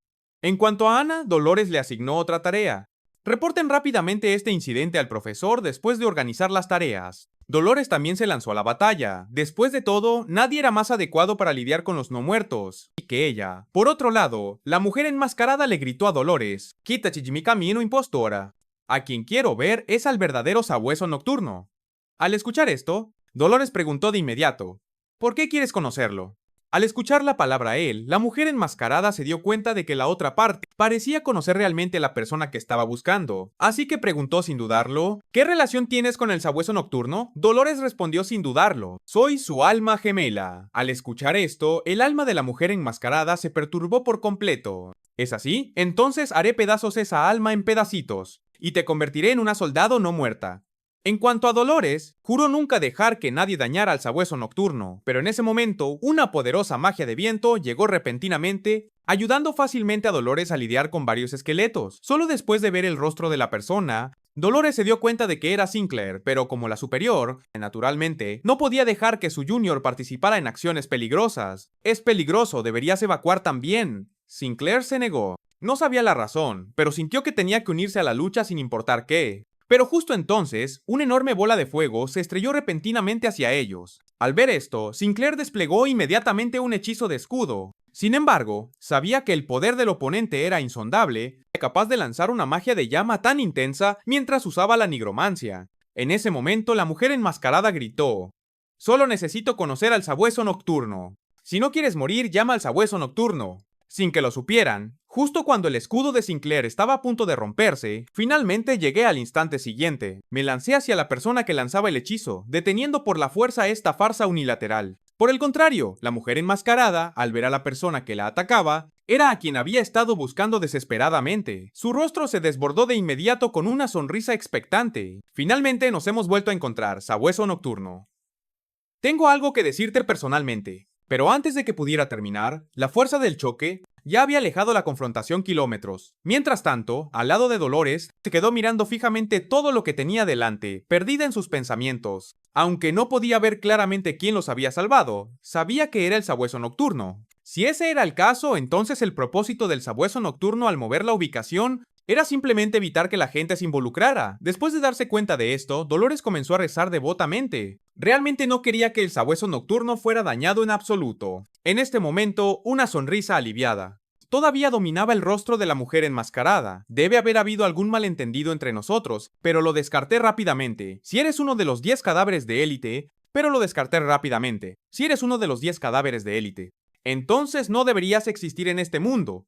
En cuanto a Ana, Dolores le asignó otra tarea. Reporten rápidamente este incidente al profesor después de organizar las tareas. Dolores también se lanzó a la batalla. Después de todo, nadie era más adecuado para lidiar con los no muertos que ella. Por otro lado, la mujer enmascarada le gritó a Dolores: "Quítate mi camino, impostora. A quien quiero ver es al verdadero sabueso nocturno". Al escuchar esto, Dolores preguntó de inmediato: ¿por qué quieres conocerlo? Al escuchar la palabra él, la mujer enmascarada se dio cuenta de que la otra parte parecía conocer realmente a la persona que estaba buscando, así que preguntó sin dudarlo: ¿qué relación tienes con el sabueso nocturno? Dolores respondió sin dudarlo: soy su alma gemela. Al escuchar esto, el alma de la mujer enmascarada se perturbó por completo. ¿Es así? Entonces haré pedazos esa alma en pedacitos, y te convertiré en una soldado no muerta. En cuanto a Dolores, juró nunca dejar que nadie dañara al sabueso nocturno, pero en ese momento, una poderosa magia de viento llegó repentinamente, ayudando fácilmente a Dolores a lidiar con varios esqueletos. Solo después de ver el rostro de la persona, Dolores se dio cuenta de que era Sinclair, pero como la superior, naturalmente, no podía dejar que su junior participara en acciones peligrosas. Es peligroso, deberías evacuar también. Sinclair se negó. No sabía la razón, pero sintió que tenía que unirse a la lucha sin importar qué. Pero justo entonces, una enorme bola de fuego se estrelló repentinamente hacia ellos. Al ver esto, Sinclair desplegó inmediatamente un hechizo de escudo. Sin embargo, sabía que el poder del oponente era insondable, capaz de lanzar una magia de llama tan intensa mientras usaba la nigromancia. En ese momento, la mujer enmascarada gritó: «Solo necesito conocer al sabueso nocturno. Si no quieres morir, llama al sabueso nocturno». Sin que lo supieran, justo cuando el escudo de Sinclair estaba a punto de romperse, finalmente llegué al instante siguiente. Me lancé hacia la persona que lanzaba el hechizo, deteniendo por la fuerza esta farsa unilateral. Por el contrario, la mujer enmascarada, al ver a la persona que la atacaba, era a quien había estado buscando desesperadamente. Su rostro se desbordó de inmediato con una sonrisa expectante. Finalmente nos hemos vuelto a encontrar, sabueso nocturno. Tengo algo que decirte personalmente. Pero antes de que pudiera terminar, la fuerza del choque ya había alejado la confrontación kilómetros. Mientras tanto, al lado de Dolores, se quedó mirando fijamente todo lo que tenía delante, perdida en sus pensamientos. Aunque no podía ver claramente quién los había salvado, sabía que era el sabueso nocturno. Si ese era el caso, entonces el propósito del sabueso nocturno al mover la ubicación Era simplemente evitar que la gente se involucrara. Después de darse cuenta de esto, Dolores comenzó a rezar devotamente. Realmente no quería que el sabueso nocturno fuera dañado en absoluto. En este momento, una sonrisa aliviada. Todavía dominaba el rostro de la mujer enmascarada. Debe haber habido algún malentendido entre nosotros, pero lo descarté rápidamente. Si eres uno de los 10 cadáveres de élite, entonces no deberías existir en este mundo.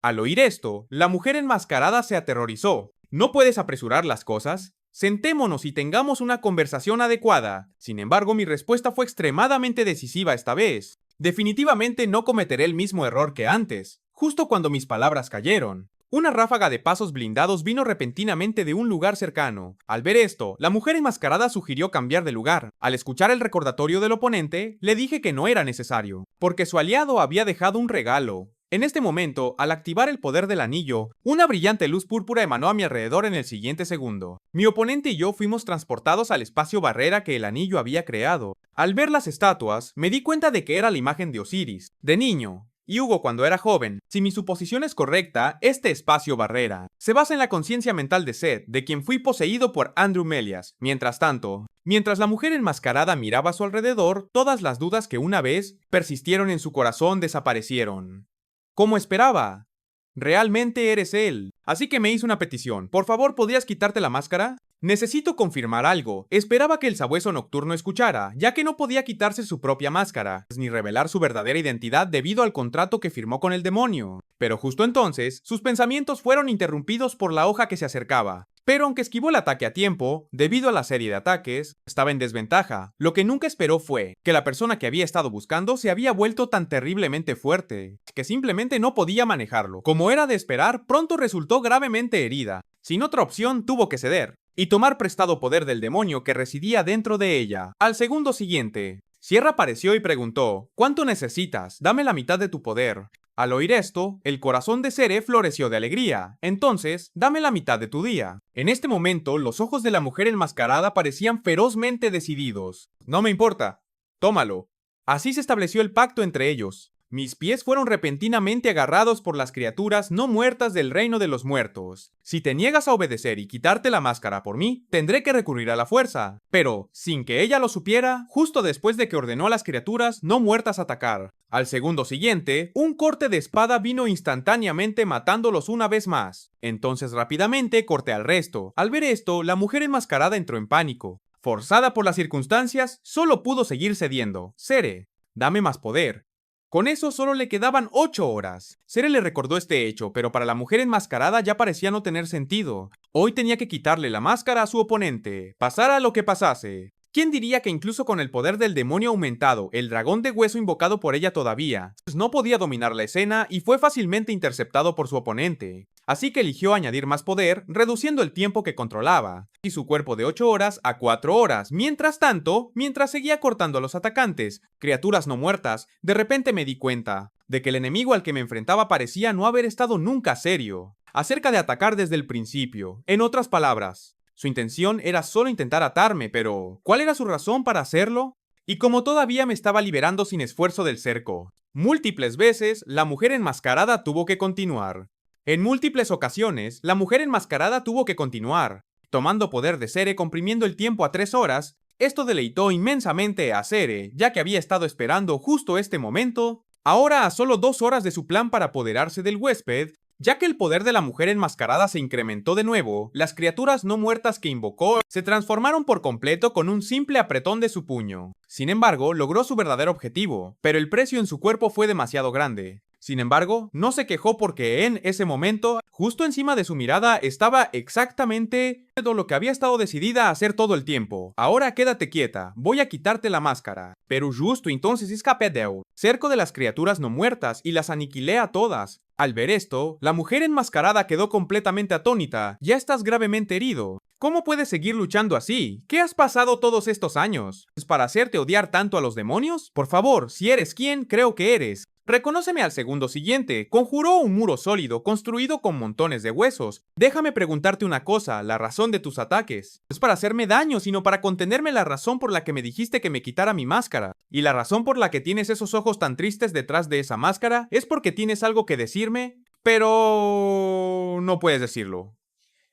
Al oír esto, la mujer enmascarada se aterrorizó. ¿No puedes apresurar las cosas? Sentémonos y tengamos una conversación adecuada. Sin embargo, mi respuesta fue extremadamente decisiva esta vez. Definitivamente no cometeré el mismo error que antes. Justo cuando mis palabras cayeron, una ráfaga de pasos blindados vino repentinamente de un lugar cercano. Al ver esto, la mujer enmascarada sugirió cambiar de lugar. Al escuchar el recordatorio del oponente, le dije que no era necesario, porque su aliado había dejado un regalo. En este momento, al activar el poder del anillo, una brillante luz púrpura emanó a mi alrededor en el siguiente segundo. Mi oponente y yo fuimos transportados al espacio barrera que el anillo había creado. Al ver las estatuas, me di cuenta de que era la imagen de Osiris, de niño. Y Hugo cuando era joven. Si mi suposición es correcta, este espacio barrera se basa en la conciencia mental de Seth, de quien fui poseído por Andrew Melias. Mientras tanto, mientras la mujer enmascarada miraba a su alrededor, todas las dudas que una vez persistieron en su corazón desaparecieron. Como esperaba. Realmente eres él. Así que me hizo una petición. Por favor, ¿podrías quitarte la máscara? Necesito confirmar algo. Esperaba que el sabueso nocturno escuchara, ya que no podía quitarse su propia máscara, ni revelar su verdadera identidad debido al contrato que firmó con el demonio. Pero justo entonces, sus pensamientos fueron interrumpidos por la hoja que se acercaba. Pero aunque esquivó el ataque a tiempo, debido a la serie de ataques, estaba en desventaja. Lo que nunca esperó fue que la persona que había estado buscando se había vuelto tan terriblemente fuerte, que simplemente no podía manejarlo. Como era de esperar, pronto resultó gravemente herida. Sin otra opción, tuvo que ceder y tomar prestado poder del demonio que residía dentro de ella. Al segundo siguiente, Sierra apareció y preguntó: ¿cuánto necesitas? Dame la mitad de tu poder. Al oír esto, el corazón de Sere floreció de alegría. Entonces, dame la mitad de tu día. En este momento, los ojos de la mujer enmascarada parecían ferozmente decididos. No me importa. Tómalo. Así se estableció el pacto entre ellos. Mis pies fueron repentinamente agarrados por las criaturas no muertas del reino de los muertos. Si te niegas a obedecer y quitarte la máscara por mí, tendré que recurrir a la fuerza. Pero, sin que ella lo supiera, justo después de que ordenó a las criaturas no muertas atacar. Al segundo siguiente, un corte de espada vino instantáneamente matándolos una vez más. Entonces rápidamente corté al resto. Al ver esto, la mujer enmascarada entró en pánico. Forzada por las circunstancias, solo pudo seguir cediendo. Sere, dame más poder. Con eso solo le quedaban 8 horas. Sere le recordó este hecho, pero para la mujer enmascarada ya parecía no tener sentido. Hoy tenía que quitarle la máscara a su oponente, pasara lo que pasase. ¿Quién diría que incluso con el poder del demonio aumentado, el dragón de hueso invocado por ella todavía, pues no podía dominar la escena y fue fácilmente interceptado por su oponente? Así que eligió añadir más poder, reduciendo el tiempo que controlaba, y su cuerpo de 8 horas a 4 horas. Mientras tanto, mientras seguía cortando a los atacantes, criaturas no muertas, de repente me di cuenta de que el enemigo al que me enfrentaba parecía no haber estado nunca serio acerca de atacar desde el principio. En otras palabras, su intención era solo intentar atarme, pero ¿cuál era su razón para hacerlo? Y como todavía me estaba liberando sin esfuerzo del cerco, múltiples veces la mujer enmascarada tuvo que continuar. En múltiples ocasiones, la mujer enmascarada tuvo que continuar, tomando poder de Sere comprimiendo el tiempo a 3 horas. Esto deleitó inmensamente a Sere, ya que había estado esperando justo este momento. Ahora a solo 2 horas de su plan para apoderarse del huésped, ya que el poder de la mujer enmascarada se incrementó de nuevo, las criaturas no muertas que invocó se transformaron por completo con un simple apretón de su puño. Sin embargo, logró su verdadero objetivo, pero el precio en su cuerpo fue demasiado grande. Sin embargo, no se quejó porque en ese momento, justo encima de su mirada, estaba exactamente todo lo que había estado decidida a hacer todo el tiempo. Ahora quédate quieta, voy a quitarte la máscara. Pero justo entonces escapé de cerco de las criaturas no muertas y las aniquilé a todas. Al ver esto, la mujer enmascarada quedó completamente atónita. Ya estás gravemente herido. ¿Cómo puedes seguir luchando así? ¿Qué has pasado todos estos años? ¿Es para hacerte odiar tanto a los demonios? Por favor, si eres quien creo que eres, reconóceme al segundo siguiente. Conjuró un muro sólido construido con montones de huesos. Déjame preguntarte una cosa, la razón de tus ataques. No es para hacerme daño, sino para contenerme la razón por la que me dijiste que me quitara mi máscara. Y la razón por la que tienes esos ojos tan tristes detrás de esa máscara es porque tienes algo que decirme. Pero no puedes decirlo.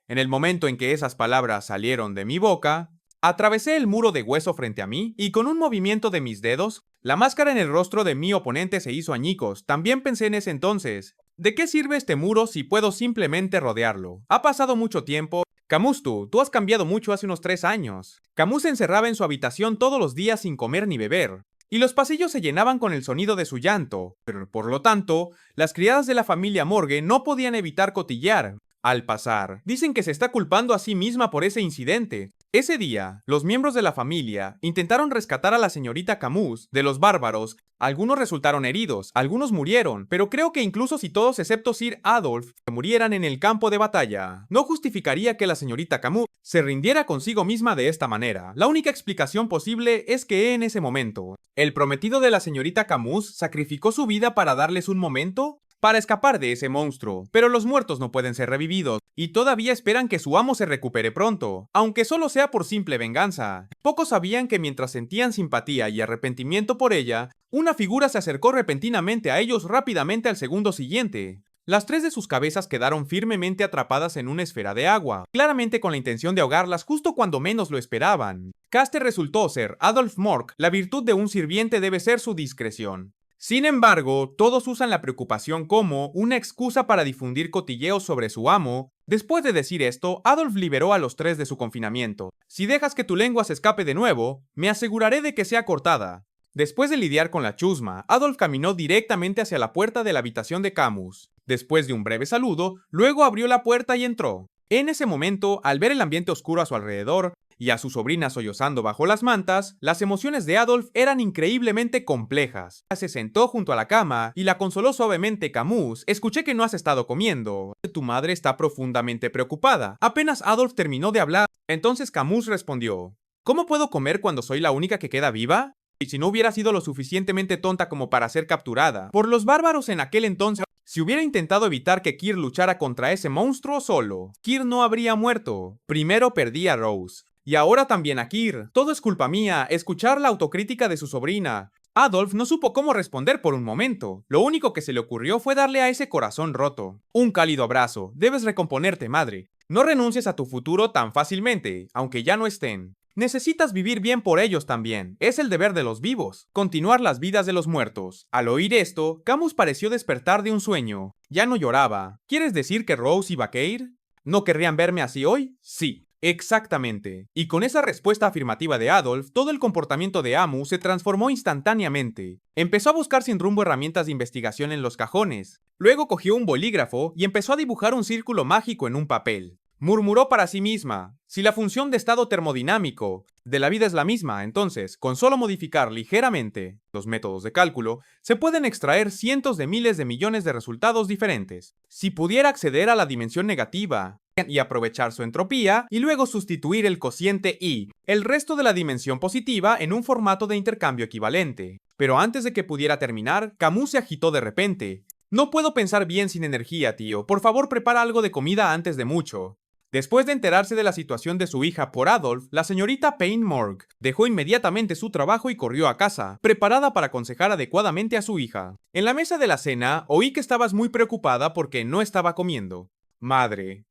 En el momento en que esas palabras salieron de mi boca, atravesé el muro de hueso frente a mí y con un movimiento de mis dedos, la máscara en el rostro de mi oponente se hizo añicos. También pensé en ese entonces, ¿de qué sirve este muro si puedo simplemente rodearlo? Ha pasado mucho tiempo. Camus, tú has cambiado mucho hace unos 3 años. Camus se encerraba en su habitación todos los días sin comer ni beber, y los pasillos se llenaban con el sonido de su llanto, pero por lo tanto, las criadas de la familia Morgue no podían evitar cotillear al pasar. Dicen que se está culpando a sí misma por ese incidente. Ese día, los miembros de la familia intentaron rescatar a la señorita Camus de los bárbaros. Algunos resultaron heridos, algunos murieron, pero creo que incluso si todos excepto Sir Adolf murieran en el campo de batalla, no justificaría que la señorita Camus se rindiera consigo misma de esta manera. La única explicación posible es que en ese momento, el prometido de la señorita Camus sacrificó su vida para darles un momento para escapar de ese monstruo, pero los muertos no pueden ser revividos, y todavía esperan que su amo se recupere pronto, aunque solo sea por simple venganza. Pocos sabían que mientras sentían simpatía y arrepentimiento por ella, una figura se acercó repentinamente a ellos rápidamente al segundo siguiente. Las 3 de sus cabezas quedaron firmemente atrapadas en una esfera de agua, claramente con la intención de ahogarlas justo cuando menos lo esperaban. Caste resultó ser Adolf Mork. La virtud de un sirviente debe ser su discreción. Sin embargo, todos usan la preocupación como una excusa para difundir cotilleos sobre su amo. Después de decir esto, Adolf liberó a los 3 de su confinamiento. Si dejas que tu lengua se escape de nuevo, me aseguraré de que sea cortada. Después de lidiar con la chusma, Adolf caminó directamente hacia la puerta de la habitación de Camus. Después de un breve saludo, luego abrió la puerta y entró. En ese momento, al ver el ambiente oscuro a su alrededor, y a su sobrina sollozando bajo las mantas, las emociones de Adolf eran increíblemente complejas. Se sentó junto a la cama y la consoló suavemente. Camus, escuché que no has estado comiendo. Tu madre está profundamente preocupada. Apenas Adolf terminó de hablar, entonces Camus respondió: ¿Cómo puedo comer cuando soy la única que queda viva? Y si no hubiera sido lo suficientemente tonta como para ser capturada por los bárbaros en aquel entonces, si hubiera intentado evitar que Kir luchara contra ese monstruo solo, Kir no habría muerto. Primero perdí a Rose. Y ahora también a Kir. Todo es culpa mía. Escuchar la autocrítica de su sobrina. Adolf no supo cómo responder por un momento. Lo único que se le ocurrió fue darle a ese corazón roto un cálido abrazo. Debes recomponerte, madre. No renuncies a tu futuro tan fácilmente, aunque ya no estén. Necesitas vivir bien por ellos también. Es el deber de los vivos. Continuar las vidas de los muertos. Al oír esto, Camus pareció despertar de un sueño. Ya no lloraba. ¿Quieres decir que Rose iba a Keir? ¿No querrían verme así hoy? Sí. Exactamente. Y con esa respuesta afirmativa de Adolf, todo el comportamiento de Amu se transformó instantáneamente. Empezó a buscar sin rumbo herramientas de investigación en los cajones. Luego cogió un bolígrafo y empezó a dibujar un círculo mágico en un papel. Murmuró para sí misma: si la función de estado termodinámico de la vida es la misma, entonces, con solo modificar ligeramente los métodos de cálculo, se pueden extraer cientos de miles de millones de resultados diferentes. Si pudiera acceder a la dimensión negativa y aprovechar su entropía, y luego sustituir el cociente y el resto de la dimensión positiva en un formato de intercambio equivalente. Pero antes de que pudiera terminar, Camus se agitó de repente. No puedo pensar bien sin energía, tío. Por favor, prepara algo de comida antes de mucho. Después de enterarse de la situación de su hija por Adolf, la señorita Payne Morgue dejó inmediatamente su trabajo y corrió a casa, preparada para aconsejar adecuadamente a su hija. En la mesa de la cena, oí que estabas muy preocupada porque no estaba comiendo. Madre.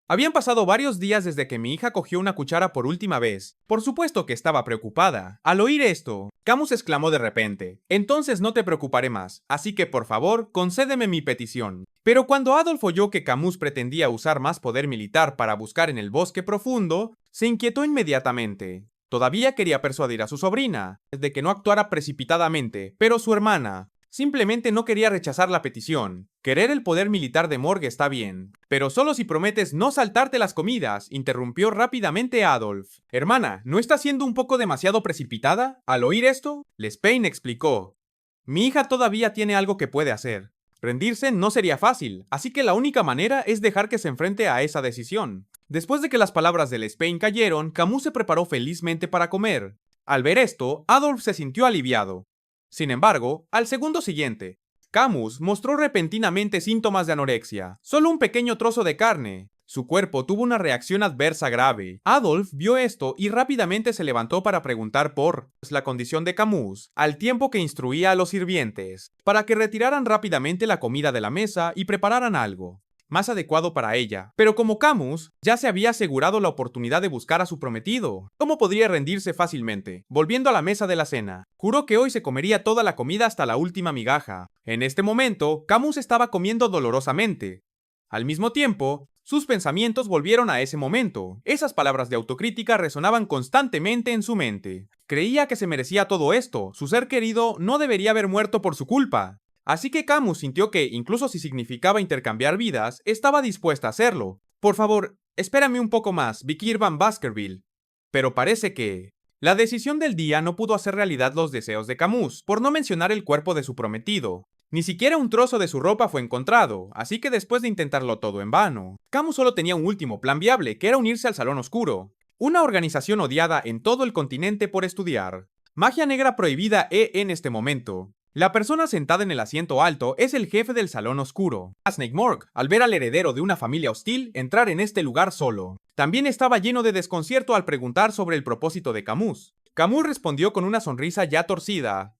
Habían pasado varios días desde que mi hija cogió una cuchara por última vez. Por supuesto que estaba preocupada. Al oír esto, Camus exclamó de repente: entonces no te preocuparé más, así que por favor, concédeme mi petición. Pero cuando Adolf oyó que Camus pretendía usar más poder militar para buscar en el bosque profundo, se inquietó inmediatamente. Todavía quería persuadir a su sobrina de que no actuara precipitadamente, pero su hermana simplemente no quería rechazar la petición. Querer el poder militar de Morgue está bien, pero solo si prometes no saltarte las comidas, interrumpió rápidamente Adolf. Hermana, ¿no está siendo un poco demasiado precipitada? Al oír esto, Payne explicó: mi hija todavía tiene algo que puede hacer. Rendirse no sería fácil, así que la única manera es dejar que se enfrente a esa decisión. Después de que las palabras de Payne cayeron, Camus se preparó felizmente para comer. Al ver esto, Adolf se sintió aliviado. Sin embargo, al segundo siguiente, Camus mostró repentinamente síntomas de anorexia. Solo un pequeño trozo de carne, Su cuerpo tuvo una reacción adversa grave. Adolf vio esto y rápidamente se levantó para preguntar por la condición de Camus, al tiempo que instruía a los sirvientes, para que retiraran rápidamente la comida de la mesa y prepararan algo más adecuado para ella. Pero como Camus ya se había asegurado la oportunidad de buscar a su prometido, ¿cómo podría rendirse fácilmente? Volviendo a la mesa de la cena, juró que hoy se comería toda la comida hasta la última migaja. En este momento, Camus estaba comiendo dolorosamente. Al mismo tiempo, sus pensamientos volvieron a ese momento. Esas palabras de autocrítica resonaban constantemente en su mente. Creía que se merecía todo esto. Su ser querido no debería haber muerto por su culpa. Así que Camus sintió que, incluso si significaba intercambiar vidas, estaba dispuesta a hacerlo. Por favor, espérame un poco más, Vikir van Baskerville. Pero parece que la decisión del día no pudo hacer realidad los deseos de Camus, por no mencionar el cuerpo de su prometido. Ni siquiera un trozo de su ropa fue encontrado, así que después de intentarlo todo en vano, Camus solo tenía un último plan viable, que era unirse al Salón Oscuro, una organización odiada en todo el continente por estudiar magia negra prohibida en este momento. La persona sentada en el asiento alto es el jefe del Salón Oscuro, Snake Morg, al ver al heredero de una familia hostil entrar en este lugar solo. También estaba lleno de desconcierto al preguntar sobre el propósito de Camus. Camus respondió con una sonrisa ya torcida.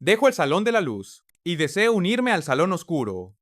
Dejo el Salón de la Luz y deseo unirme al Salón Oscuro.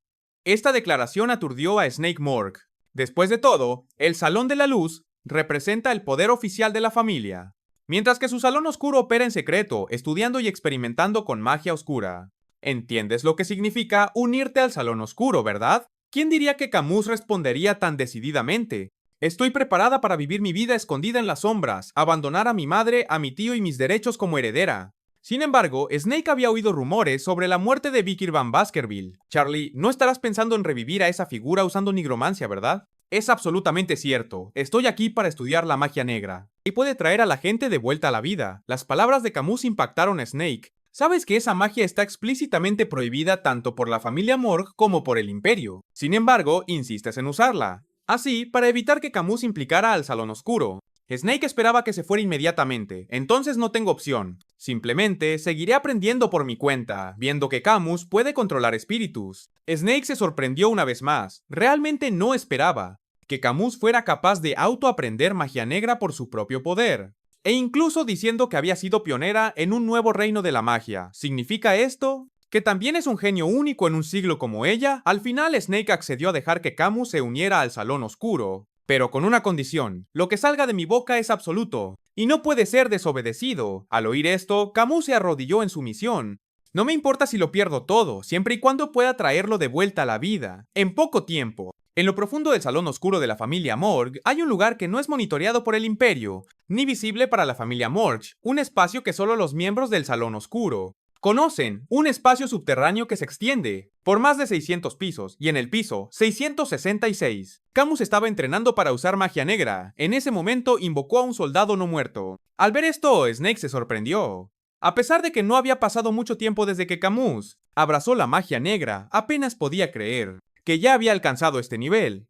Esta declaración aturdió a Snake Morg. Después de todo, el Salón de la Luz representa el poder oficial de la familia, mientras que su Salón Oscuro opera en secreto, estudiando y experimentando con magia oscura. ¿Entiendes lo que significa unirte al Salón Oscuro, verdad? ¿Quién diría que Camus respondería tan decididamente? Estoy preparada para vivir mi vida escondida en las sombras, abandonar a mi madre, a mi tío y mis derechos como heredera. Sin embargo, Snake había oído rumores sobre la muerte de Vikir van Baskerville. Charlie, no estarás pensando en revivir a esa figura usando nigromancia, ¿verdad? Es absolutamente cierto. Estoy aquí para estudiar la magia negra. Y puede traer a la gente de vuelta a la vida. Las palabras de Camus impactaron a Snake. Sabes que esa magia está explícitamente prohibida tanto por la familia Morg como por el Imperio. Sin embargo, insistes en usarla. Así, para evitar que Camus implicara al Salón Oscuro. Snake esperaba que se fuera inmediatamente, entonces no tengo opción. Simplemente seguiré aprendiendo por mi cuenta, viendo que Camus puede controlar espíritus. Snake se sorprendió una vez más. Realmente no esperaba que Camus fuera capaz de autoaprender magia negra por su propio poder. E incluso diciendo que había sido pionera en un nuevo reino de la magia. ¿Significa esto que también es un genio único en un siglo como ella? Al final Snake accedió a dejar que Camus se uniera al Salón Oscuro, pero con una condición: lo que salga de mi boca es absoluto, y no puede ser desobedecido. Al oír esto, Camus se arrodilló en sumisión. No me importa si lo pierdo todo, siempre y cuando pueda traerlo de vuelta a la vida, en poco tiempo. En lo profundo del Salón Oscuro de la familia Morg, hay un lugar que no es monitoreado por el Imperio, ni visible para la familia Morg, un espacio que solo los miembros del Salón Oscuro conocen, un espacio subterráneo que se extiende por más de 600 pisos, y en el piso 666. Camus estaba entrenando para usar magia negra. En ese momento invocó a un soldado no muerto. Al ver esto, Snake se sorprendió. A pesar de que no había pasado mucho tiempo desde que Camus abrazó la magia negra, apenas podía creer que ya había alcanzado este nivel.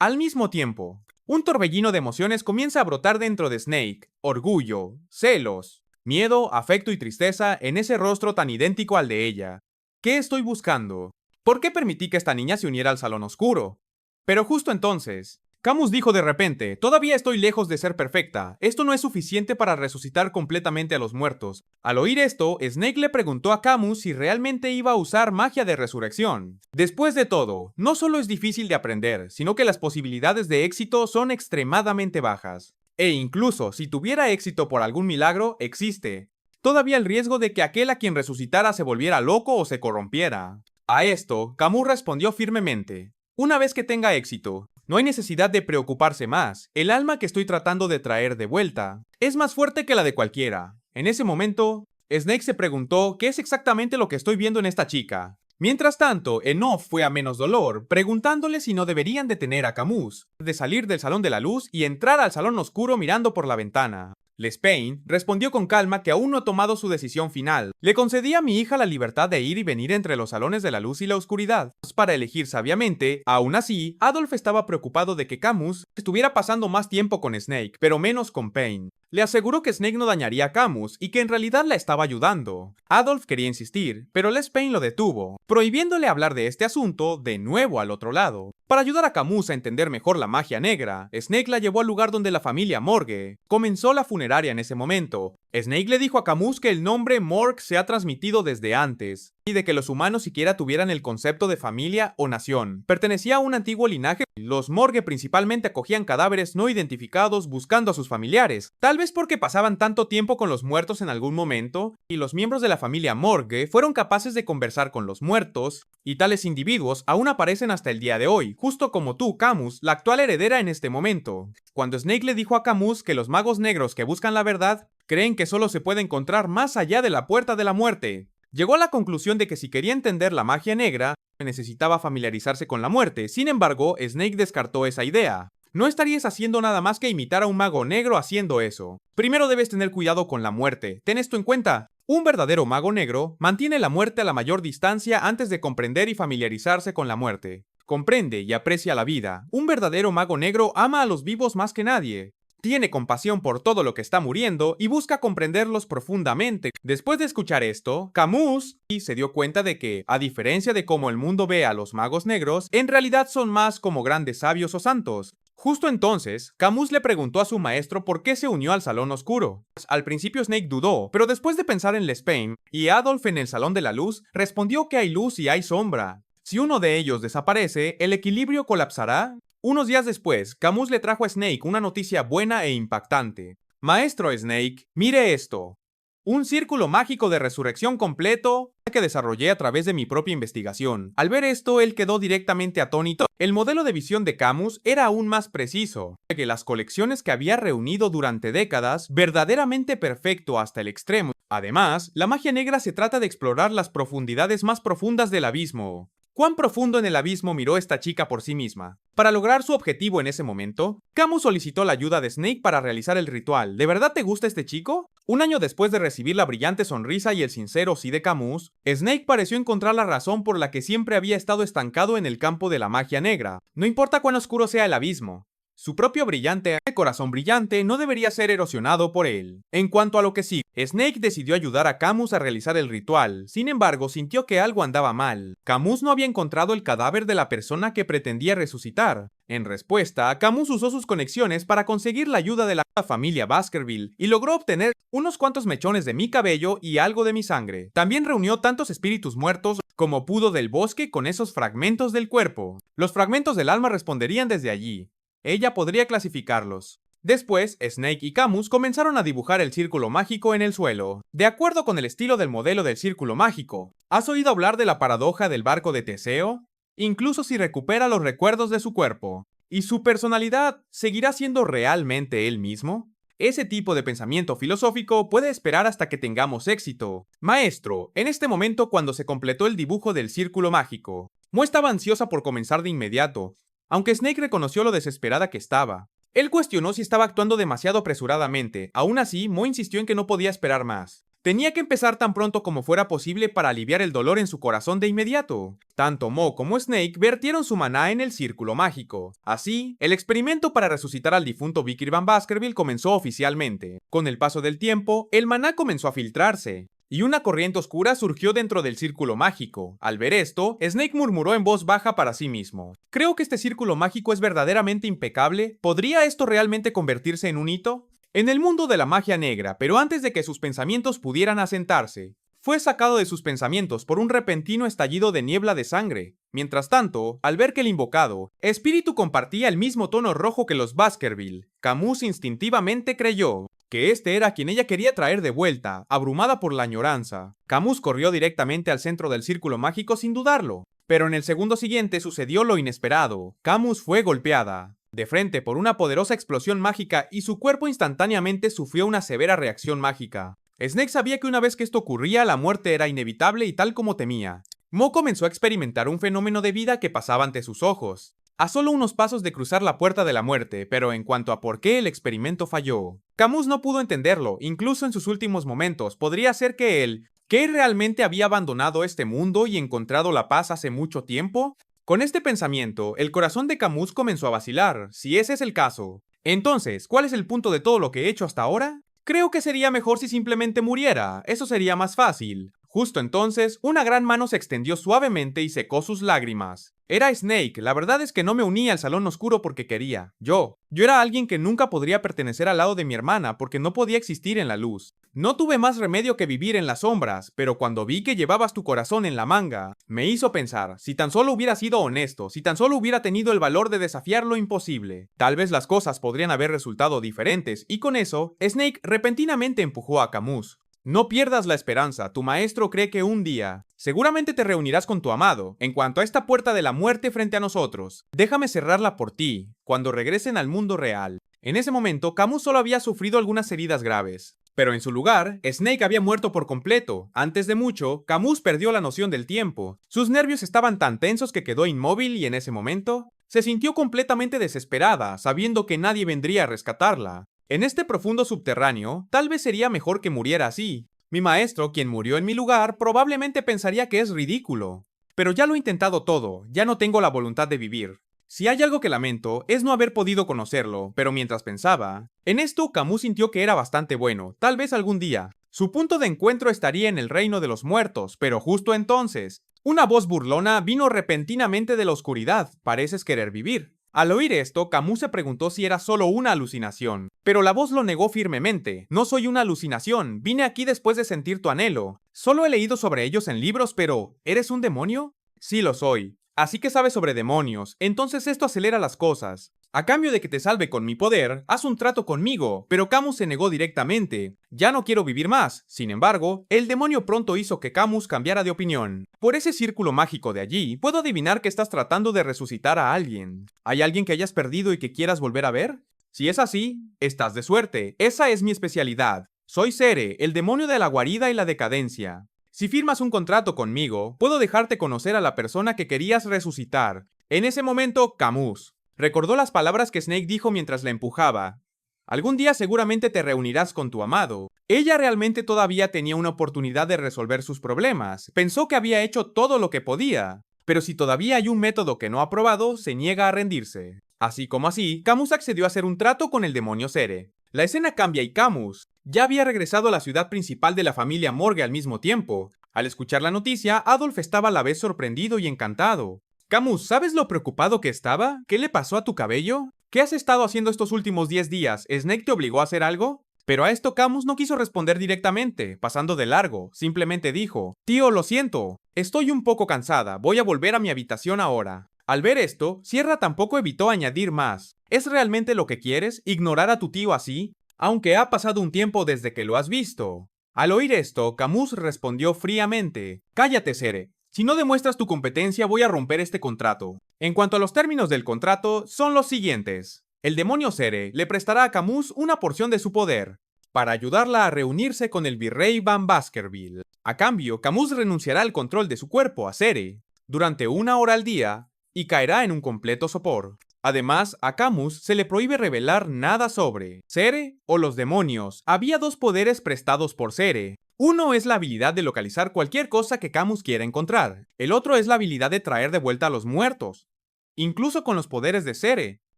Al mismo tiempo, un torbellino de emociones comienza a brotar dentro de Snake: orgullo, celos, miedo, afecto y tristeza en ese rostro tan idéntico al de ella. ¿Qué estoy buscando? ¿Por qué permití que esta niña se uniera al Salón Oscuro? Pero justo entonces, Camus dijo de repente: todavía estoy lejos de ser perfecta, esto no es suficiente para resucitar completamente a los muertos. Al oír esto, Snake le preguntó a Camus si realmente iba a usar magia de resurrección. Después de todo, no solo es difícil de aprender, sino que las posibilidades de éxito son extremadamente bajas. E incluso si tuviera éxito por algún milagro, existe todavía el riesgo de que aquel a quien resucitara se volviera loco o se corrompiera. A esto, Camus respondió firmemente: una vez que tenga éxito, no hay necesidad de preocuparse más. El alma que estoy tratando de traer de vuelta es más fuerte que la de cualquiera. En ese momento, Snake se preguntó qué es exactamente lo que estoy viendo en esta chica. Mientras tanto, Enoch fue a menos dolor, preguntándole si no deberían detener a Camus de salir del Salón de la Luz y entrar al Salón Oscuro mirando por la ventana. Lespain respondió con calma que aún no ha tomado su decisión final. Le concedí a mi hija la libertad de ir y venir entre los salones de la luz y la oscuridad para elegir sabiamente. Aún así, Adolf estaba preocupado de que Camus estuviera pasando más tiempo con Snake, pero menos con Pain. Le aseguró que Snake no dañaría a Camus y que en realidad la estaba ayudando. Adolf quería insistir, pero Les Payne lo detuvo, prohibiéndole hablar de este asunto de nuevo al otro lado. Para ayudar a Camus a entender mejor la magia negra, Snake la llevó al lugar donde la familia Morgue comenzó la funeraria en ese momento. Snake le dijo a Camus que el nombre Morgue se ha transmitido desde antes, y de que los humanos siquiera tuvieran el concepto de familia o nación. Pertenecía a un antiguo linaje. Los Morgue principalmente acogían cadáveres no identificados buscando a sus familiares, tal vez porque pasaban tanto tiempo con los muertos en algún momento, y los miembros de la familia Morgue fueron capaces de conversar con los muertos, y tales individuos aún aparecen hasta el día de hoy, justo como tú, Camus, la actual heredera en este momento. Cuando Snake le dijo a Camus que los magos negros que buscan la verdad creen que solo se puede encontrar más allá de la puerta de la muerte, llegó a la conclusión de que si quería entender la magia negra, necesitaba familiarizarse con la muerte. Sin embargo, Snake descartó esa idea. No estarías haciendo nada más que imitar a un mago negro haciendo eso. Primero debes tener cuidado con la muerte. Ten esto en cuenta. Un verdadero mago negro mantiene la muerte a la mayor distancia antes de comprender y familiarizarse con la muerte. Comprende y aprecia la vida. Un verdadero mago negro ama a los vivos más que nadie. Tiene compasión por todo lo que está muriendo y busca comprenderlos profundamente. Después de escuchar esto, Camus se dio cuenta de que, a diferencia de cómo el mundo ve a los magos negros, en realidad son más como grandes sabios o santos. Justo entonces, Camus le preguntó a su maestro por qué se unió al Salón Oscuro. Al principio Snake dudó, pero después de pensar en Les Payne y Adolf en el Salón de la Luz, respondió que hay luz y hay sombra. Si uno de ellos desaparece, ¿el equilibrio colapsará? Unos días después, Camus le trajo a Snake una noticia buena e impactante. Maestro Snake, mire esto. Un círculo mágico de resurrección completo que desarrollé a través de mi propia investigación. Al ver esto, él quedó directamente atónito. El modelo de visión de Camus era aún más preciso que las colecciones que había reunido durante décadas, verdaderamente perfecto hasta el extremo. Además, la magia negra se trata de explorar las profundidades más profundas del abismo. ¿Cuán profundo en el abismo miró esta chica por sí misma? Para lograr su objetivo en ese momento, Camus solicitó la ayuda de Snake para realizar el ritual. ¿De verdad te gusta este chico? Un año después de recibir la brillante sonrisa y el sincero sí de Camus, Snake pareció encontrar la razón por la que siempre había estado estancado en el campo de la magia negra. No importa cuán oscuro sea el abismo, su propio brillante corazón brillante no debería ser erosionado por él. En cuanto a lo que sí, Snake decidió ayudar a Camus a realizar el ritual. Sin embargo, sintió que algo andaba mal. Camus no había encontrado el cadáver de la persona que pretendía resucitar. En respuesta, Camus usó sus conexiones para conseguir la ayuda de la familia Baskerville y logró obtener unos cuantos mechones de mi cabello y algo de mi sangre. También reunió tantos espíritus muertos como pudo del bosque con esos fragmentos del cuerpo. Los fragmentos del alma responderían desde allí. Ella podría clasificarlos. Después, Snake y Camus comenzaron a dibujar el círculo mágico en el suelo, de acuerdo con el estilo del modelo del círculo mágico. ¿Has oído hablar de la paradoja del barco de Teseo? Incluso si recupera los recuerdos de su cuerpo, ¿y su personalidad seguirá siendo realmente él mismo? Ese tipo de pensamiento filosófico puede esperar hasta que tengamos éxito. Maestro, en este momento cuando se completó el dibujo del círculo mágico, Mo estaba ansiosa por comenzar de inmediato, aunque Snake reconoció lo desesperada que estaba. Él cuestionó si estaba actuando demasiado apresuradamente. Aún así, Mo insistió en que no podía esperar más. Tenía que empezar tan pronto como fuera posible para aliviar el dolor en su corazón de inmediato. Tanto Mo como Snake vertieron su maná en el círculo mágico. Así, el experimento para resucitar al difunto Vickers Van Baskerville comenzó oficialmente. Con el paso del tiempo, el maná comenzó a filtrarse, y una corriente oscura surgió dentro del círculo mágico. Al ver esto, Snake murmuró en voz baja para sí mismo: creo que este círculo mágico es verdaderamente impecable. ¿Podría esto realmente convertirse en un hito? En el mundo de la magia negra, pero antes de que sus pensamientos pudieran asentarse, fue sacado de sus pensamientos por un repentino estallido de niebla de sangre. Mientras tanto, al ver que el invocado espíritu compartía el mismo tono rojo que los Baskerville, Camus instintivamente creyó que este era quien ella quería traer de vuelta, abrumada por la añoranza. Camus corrió directamente al centro del círculo mágico sin dudarlo, pero en el segundo siguiente sucedió lo inesperado. Camus fue golpeada de frente por una poderosa explosión mágica y su cuerpo instantáneamente sufrió una severa reacción mágica. Snake sabía que una vez que esto ocurría, la muerte era inevitable y tal como temía. Mo comenzó a experimentar un fenómeno de vida que pasaba ante sus ojos, a solo unos pasos de cruzar la puerta de la muerte. Pero en cuanto a por qué el experimento falló, Camus no pudo entenderlo. Incluso en sus últimos momentos, podría ser que él realmente había abandonado este mundo y encontrado la paz hace mucho tiempo. Con este pensamiento, el corazón de Camus comenzó a vacilar. Si ese es el caso, Entonces, ¿cuál es el punto de todo lo que he hecho hasta ahora? Creo que sería mejor si simplemente muriera, eso sería más fácil. Justo entonces, una gran mano se extendió suavemente y secó sus lágrimas. Era Snake, la verdad es que no me uní al salón oscuro porque quería. Yo era alguien que nunca podría pertenecer al lado de mi hermana porque no podía existir en la luz. No tuve más remedio que vivir en las sombras, pero cuando vi que llevabas tu corazón en la manga, me hizo pensar, si tan solo hubiera sido honesto, si tan solo hubiera tenido el valor de desafiar lo imposible, tal vez las cosas podrían haber resultado diferentes, y con eso, Snake repentinamente empujó a Camus. No pierdas la esperanza, tu maestro cree que un día, seguramente te reunirás con tu amado. En cuanto a esta puerta de la muerte frente a nosotros, déjame cerrarla por ti, cuando regresen al mundo real. En ese momento, Camus solo había sufrido algunas heridas graves. Pero en su lugar, Snake había muerto por completo. Antes de mucho, Camus perdió la noción del tiempo. Sus nervios estaban tan tensos que quedó inmóvil y en ese momento, se sintió completamente desesperada, sabiendo que nadie vendría a rescatarla. En este profundo subterráneo, tal vez sería mejor que muriera así. Mi maestro, quien murió en mi lugar, probablemente pensaría que es ridículo. Pero ya lo he intentado todo, ya no tengo la voluntad de vivir. Si hay algo que lamento, es no haber podido conocerlo, pero mientras pensaba, en esto Camus sintió que era bastante bueno, tal vez algún día. Su punto de encuentro estaría en el reino de los muertos, pero justo entonces, una voz burlona vino repentinamente de la oscuridad. Pareces querer vivir. Al oír esto, Camus se preguntó si era solo una alucinación, pero la voz lo negó firmemente. No soy una alucinación, vine aquí después de sentir tu anhelo. Solo he leído sobre ellos en libros, pero ¿eres un demonio? Sí lo soy. Así que sabes sobre demonios, entonces esto acelera las cosas. A cambio de que te salve con mi poder, haz un trato conmigo, pero Camus se negó directamente. Ya no quiero vivir más. Sin embargo, el demonio pronto hizo que Camus cambiara de opinión. Por ese círculo mágico de allí, puedo adivinar que estás tratando de resucitar a alguien. ¿Hay alguien que hayas perdido y que quieras volver a ver? Si es así, estás de suerte. Esa es mi especialidad. Soy Cere, el demonio de la guarida y la decadencia. Si firmas un contrato conmigo, puedo dejarte conocer a la persona que querías resucitar. En ese momento, Camus recordó las palabras que Snake dijo mientras la empujaba. Algún día seguramente te reunirás con tu amado. Ella realmente todavía tenía una oportunidad de resolver sus problemas. Pensó que había hecho todo lo que podía. Pero si todavía hay un método que no ha probado, se niega a rendirse. Así como así, Camus accedió a hacer un trato con el demonio Cere. La escena cambia y Camus ya había regresado a la ciudad principal de la familia Morgue al mismo tiempo. Al escuchar la noticia, Adolf estaba a la vez sorprendido y encantado. Camus, ¿sabes lo preocupado que estaba? ¿Qué le pasó a tu cabello? ¿Qué has estado haciendo estos últimos 10 días? ¿Snake te obligó a hacer algo? Pero a esto Camus no quiso responder directamente, pasando de largo. Simplemente dijo, tío, lo siento. Estoy un poco cansada, voy a volver a mi habitación ahora. Al ver esto, Sierra tampoco evitó añadir más. ¿Es realmente lo que quieres? ¿Ignorar a tu tío así? Aunque ha pasado un tiempo desde que lo has visto. Al oír esto, Camus respondió fríamente, cállate, Cere. Si no demuestras tu competencia, voy a romper este contrato. En cuanto a los términos del contrato, son los siguientes. El demonio Cere le prestará a Camus una porción de su poder, para ayudarla a reunirse con el virrey Van Baskerville. A cambio, Camus renunciará al control de su cuerpo a Cere, durante 1 hora al día, y caerá en un completo sopor. Además, a Camus se le prohíbe revelar nada sobre Cere o los demonios. Había 2 poderes prestados por Cere. Uno es la habilidad de localizar cualquier cosa que Camus quiera encontrar. El otro es la habilidad de traer de vuelta a los muertos. Incluso con los poderes de Cere,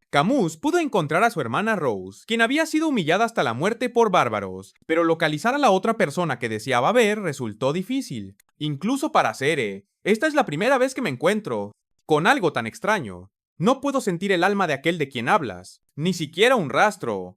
Camus pudo encontrar a su hermana Rose, quien había sido humillada hasta la muerte por bárbaros, pero localizar a la otra persona que deseaba ver resultó difícil. Incluso para Cere, esta es la primera vez que me encuentro con algo tan extraño. No puedo sentir el alma de aquel de quien hablas, ni siquiera un rastro.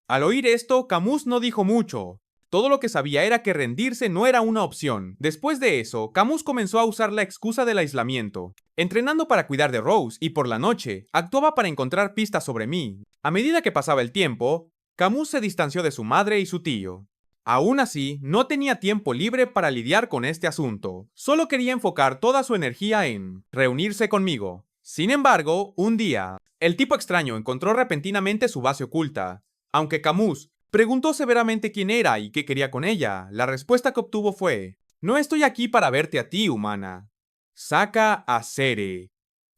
Al oír esto, Camus no dijo mucho. Todo lo que sabía era que rendirse no era una opción. Después de eso, Camus comenzó a usar la excusa del aislamiento, entrenando para cuidar de Rose y por la noche, actuaba para encontrar pistas sobre mí. A medida que pasaba el tiempo, Camus se distanció de su madre y su tío. Aún así, no tenía tiempo libre para lidiar con este asunto. Solo quería enfocar toda su energía en reunirse conmigo. Sin embargo, un día, el tipo extraño encontró repentinamente su base oculta. Aunque Camus preguntó severamente quién era y qué quería con ella, la respuesta que obtuvo fue: no estoy aquí para verte a ti, humana. Saca a Cere.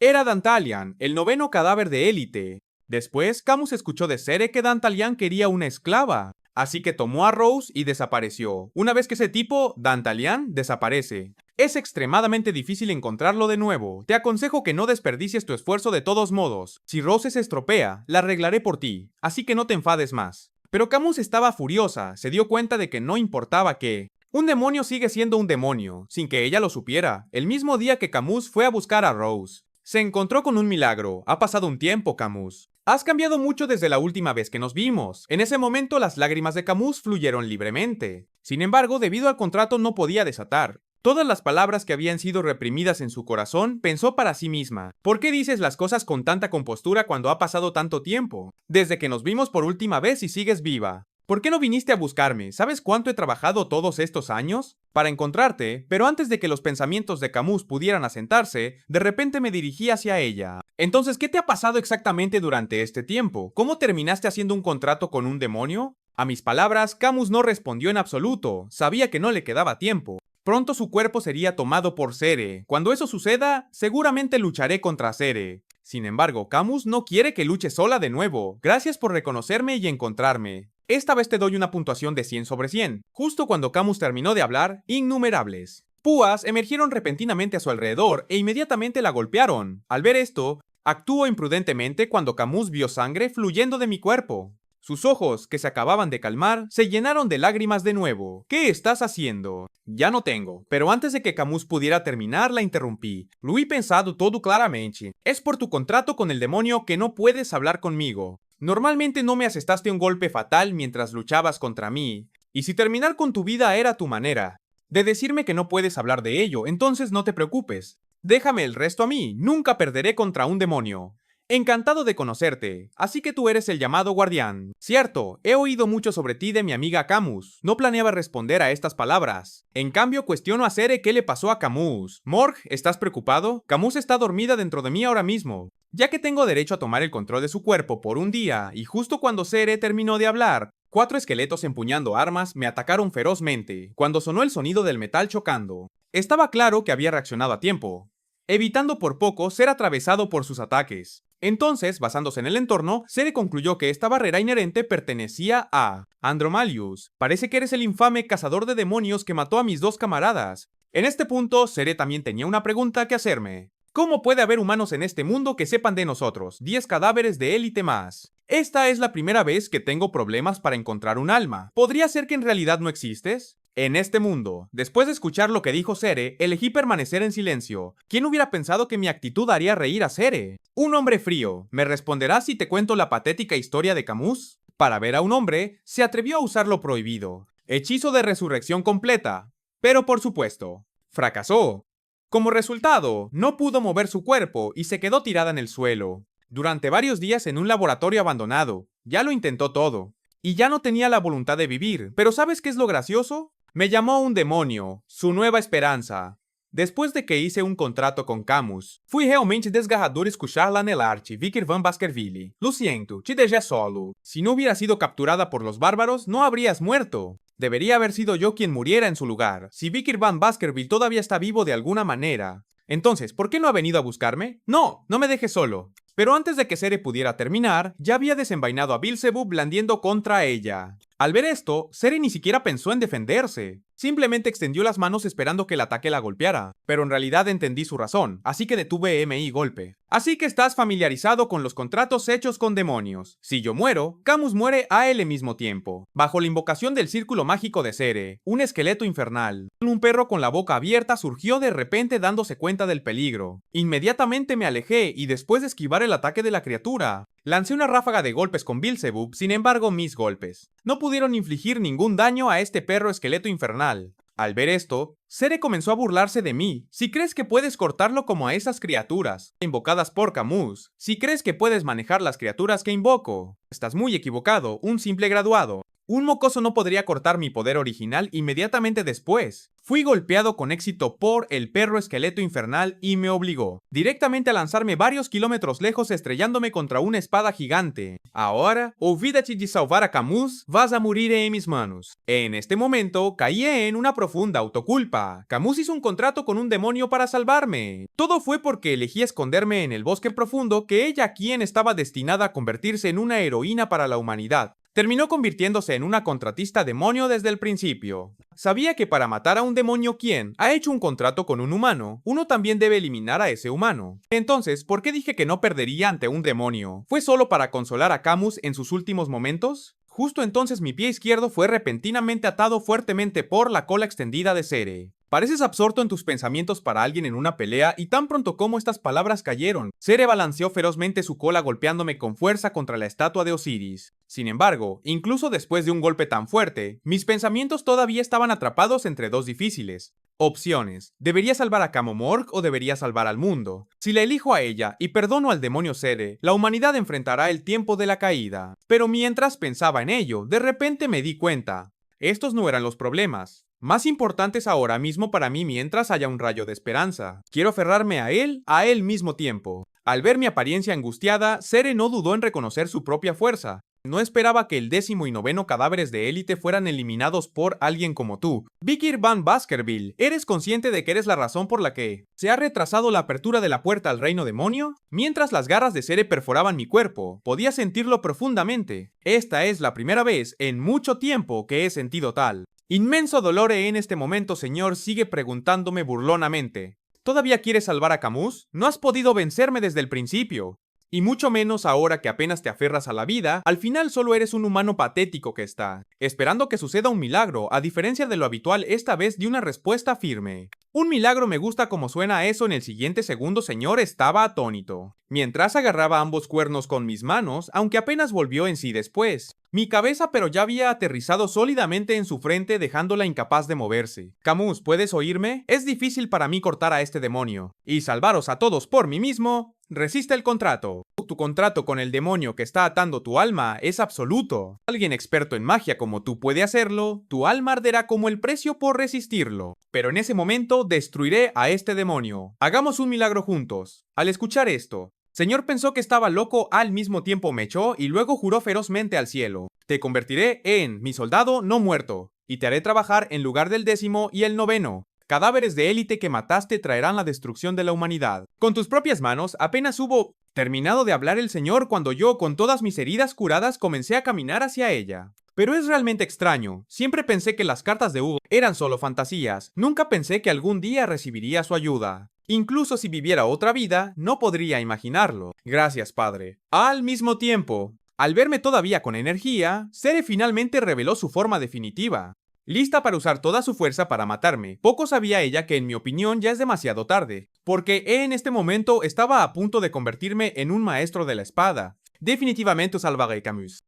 Era Dantalian, el 9º cadáver de élite. Después, Camus escuchó de Cere que Dantalian quería una esclava, así que tomó a Rose y desapareció. Una vez que ese tipo, Dantalian, desaparece. Es extremadamente difícil encontrarlo de nuevo. Te aconsejo que no desperdicies tu esfuerzo de todos modos. Si Rose se estropea, la arreglaré por ti, así que no te enfades más. Pero Camus estaba furiosa, se dio cuenta de que no importaba qué. Un demonio sigue siendo un demonio, sin que ella lo supiera. El mismo día que Camus fue a buscar a Rose, se encontró con un milagro. Ha pasado un tiempo, Camus. Has cambiado mucho desde la última vez que nos vimos. En ese momento las lágrimas de Camus fluyeron libremente. Sin embargo, debido al contrato no podía desatar. Todas las palabras que habían sido reprimidas en su corazón, pensó para sí misma. ¿Por qué dices las cosas con tanta compostura cuando ha pasado tanto tiempo? Desde que nos vimos por última vez y sigues viva. ¿Por qué no viniste a buscarme? ¿Sabes cuánto he trabajado todos estos años? Para encontrarte, pero antes de que los pensamientos de Camus pudieran asentarse, de repente me dirigí hacia ella. Entonces, ¿qué te ha pasado exactamente durante este tiempo? ¿Cómo terminaste haciendo un contrato con un demonio? A mis palabras, Camus no respondió en absoluto. Sabía que no le quedaba tiempo. Pronto su cuerpo sería tomado por Sere. Cuando eso suceda, seguramente lucharé contra Sere. Sin embargo, Camus no quiere que luche sola de nuevo. Gracias por reconocerme y encontrarme. Esta vez te doy una puntuación de 100 sobre 100. Justo cuando Camus terminó de hablar, innumerables púas emergieron repentinamente a su alrededor e inmediatamente la golpearon. Al ver esto, actuó imprudentemente cuando Camus vio sangre fluyendo de mi cuerpo. Sus ojos, que se acababan de calmar, se llenaron de lágrimas de nuevo. ¿Qué estás haciendo? Ya no tengo. Pero antes de que Camus pudiera terminar, la interrumpí. Lo he pensado todo claramente. Es por tu contrato con el demonio que no puedes hablar conmigo. Normalmente no me asestaste un golpe fatal mientras luchabas contra mí. Y si terminar con tu vida era tu manera de decirme que no puedes hablar de ello, entonces no te preocupes. Déjame el resto a mí. Nunca perderé contra un demonio. Encantado de conocerte, así que tú eres el llamado guardián. Cierto, he oído mucho sobre ti de mi amiga Camus. No planeaba responder a estas palabras. En cambio, cuestiono a Sere qué le pasó a Camus. Morg, ¿estás preocupado? Camus está dormida dentro de mí ahora mismo. Ya que tengo derecho a tomar el control de su cuerpo por un día, y justo cuando Sere terminó de hablar, 4 esqueletos empuñando armas me atacaron ferozmente, cuando sonó el sonido del metal chocando. Estaba claro que había reaccionado a tiempo, evitando por poco ser atravesado por sus ataques. Entonces, basándose en el entorno, Sere concluyó que esta barrera inherente pertenecía a Andromalius. Parece que eres el infame cazador de demonios que mató a mis 2 camaradas. En este punto, Sere también tenía una pregunta que hacerme. ¿Cómo puede haber humanos en este mundo que sepan de nosotros? 10 cadáveres de élite más. Esta es la primera vez que tengo problemas para encontrar un alma. ¿Podría ser que en realidad no existes? En este mundo, después de escuchar lo que dijo Sere, elegí permanecer en silencio. ¿Quién hubiera pensado que mi actitud haría reír a Sere? Un hombre frío. ¿Me responderás si te cuento la patética historia de Camus? Para ver a un hombre, se atrevió a usar lo prohibido. Hechizo de resurrección completa. Pero por supuesto, fracasó. Como resultado, no pudo mover su cuerpo y se quedó tirada en el suelo. Durante varios días en un laboratorio abandonado. Ya lo intentó todo. Y ya no tenía la voluntad de vivir. Pero ¿sabes qué es lo gracioso? Me llamó un demonio, su nueva esperanza. Después de que hice un contrato con Camus, fui realmente desgarrador escucharla en el arte, Vickers Van Baskerville. Lo siento, te dejé solo. Si no hubiera sido capturada por los bárbaros, no habrías muerto. Debería haber sido yo quien muriera en su lugar. Si Vickers Van Baskerville todavía está vivo de alguna manera. Entonces, ¿por qué no ha venido a buscarme? No, no me dejes solo. Pero antes de que Sere pudiera terminar, ya había desenvainado a Beelzebub blandiendo contra ella. Al ver esto, Sere ni siquiera pensó en defenderse. Simplemente extendió las manos esperando que el ataque la golpeara. Pero en realidad entendí su razón, así que detuve MI golpe. Así que estás familiarizado con los contratos hechos con demonios. Si yo muero, Camus muere a él al mismo tiempo. Bajo la invocación del círculo mágico de Sere, un esqueleto infernal, un perro con la boca abierta surgió de repente dándose cuenta del peligro. Inmediatamente me alejé y después de esquivar el ataque de la criatura, lancé una ráfaga de golpes con Beelzebub, sin embargo mis golpes no pudieron infligir ningún daño a este perro esqueleto infernal. Al ver esto, Sere comenzó a burlarse de mí. Si crees que puedes cortarlo como a esas criaturas invocadas por Camus, si crees que puedes manejar las criaturas que invoco, estás muy equivocado, un simple graduado. Un mocoso no podría cortar mi poder original inmediatamente después. Fui golpeado con éxito por el perro esqueleto infernal y me obligó directamente a lanzarme varios kilómetros lejos estrellándome contra una espada gigante. Ahora, olvídate de salvar a Camus, vas a morir en mis manos. En este momento, caí en una profunda autoculpa. Camus hizo un contrato con un demonio para salvarme. Todo fue porque elegí esconderme en el bosque profundo que ella quien estaba destinada a convertirse en una heroína para la humanidad. terminó convirtiéndose en una contratista demonio desde el principio. Sabía que para matar a un demonio quien ha hecho un contrato con un humano, uno también debe eliminar a ese humano. Entonces, ¿por qué dije que no perdería ante un demonio? ¿Fue solo para consolar a Camus en sus últimos momentos? Justo entonces mi pie izquierdo fue repentinamente atado fuertemente por la cola extendida de Cere. Pareces absorto en tus pensamientos para alguien en una pelea y tan pronto como estas palabras cayeron, Cere balanceó ferozmente su cola golpeándome con fuerza contra la estatua de Osiris. Sin embargo, incluso después de un golpe tan fuerte, mis pensamientos todavía estaban atrapados entre dos difíciles. Opciones. ¿Debería salvar a Camomorg o debería salvar al mundo? Si la elijo a ella y perdono al demonio Cere, la humanidad enfrentará el tiempo de la caída. Pero mientras pensaba en ello, de repente me di cuenta. Estos no eran los problemas más importantes ahora mismo para mí mientras haya un rayo de esperanza. Quiero aferrarme a él mismo tiempo. Al ver mi apariencia angustiada, Cere no dudó en reconocer su propia fuerza. No esperaba que el 10º y 9º cadáveres de élite fueran eliminados por alguien como tú. Vikir van Baskerville, ¿eres consciente de que eres la razón por la que se ha retrasado la apertura de la puerta al reino demonio? Mientras las garras de Cere perforaban mi cuerpo, podía sentirlo profundamente. Esta es la primera vez en mucho tiempo que he sentido tal. Inmenso dolor en este momento, señor, sigue preguntándome burlonamente. ¿Todavía quieres salvar a Camus? No has podido vencerme desde el principio. Y mucho menos ahora que apenas te aferras a la vida, al final solo eres un humano patético que está esperando que suceda un milagro, a diferencia de lo habitual esta vez de una respuesta firme. Un milagro me gusta como suena eso en el siguiente segundo, señor, estaba atónito. Mientras agarraba ambos cuernos con mis manos, aunque apenas volvió en sí después. Mi cabeza pero ya había aterrizado sólidamente en su frente dejándola incapaz de moverse. Camus, ¿puedes oírme? Es difícil para mí cortar a este demonio. Y salvaros a todos por mí mismo. Resiste el contrato. Tu contrato con el demonio que está atando tu alma es absoluto. Alguien experto en magia como tú puede hacerlo, tu alma arderá como el precio por resistirlo. Pero en ese momento destruiré a este demonio. Hagamos un milagro juntos. Al escuchar esto, Señor pensó que estaba loco, al mismo tiempo me echó y luego juró ferozmente al cielo. Te convertiré en mi soldado no muerto, y te haré trabajar en lugar del 10º y el 9º. Cadáveres de élite que mataste traerán la destrucción de la humanidad. Con tus propias manos, apenas hubo terminado de hablar el Señor cuando yo, con todas mis heridas curadas, comencé a caminar hacia ella. Pero es realmente extraño. Siempre pensé que las cartas de Hugo eran solo fantasías. Nunca pensé que algún día recibiría su ayuda. Incluso si viviera otra vida, no podría imaginarlo. Gracias, padre. Al mismo tiempo, al verme todavía con energía, Cere finalmente reveló su forma definitiva. Lista para usar toda su fuerza para matarme. Poco sabía ella que en mi opinión ya es demasiado tarde, porque en este momento estaba a punto de convertirme en un maestro de la espada. Definitivamente os salvaré, Camus.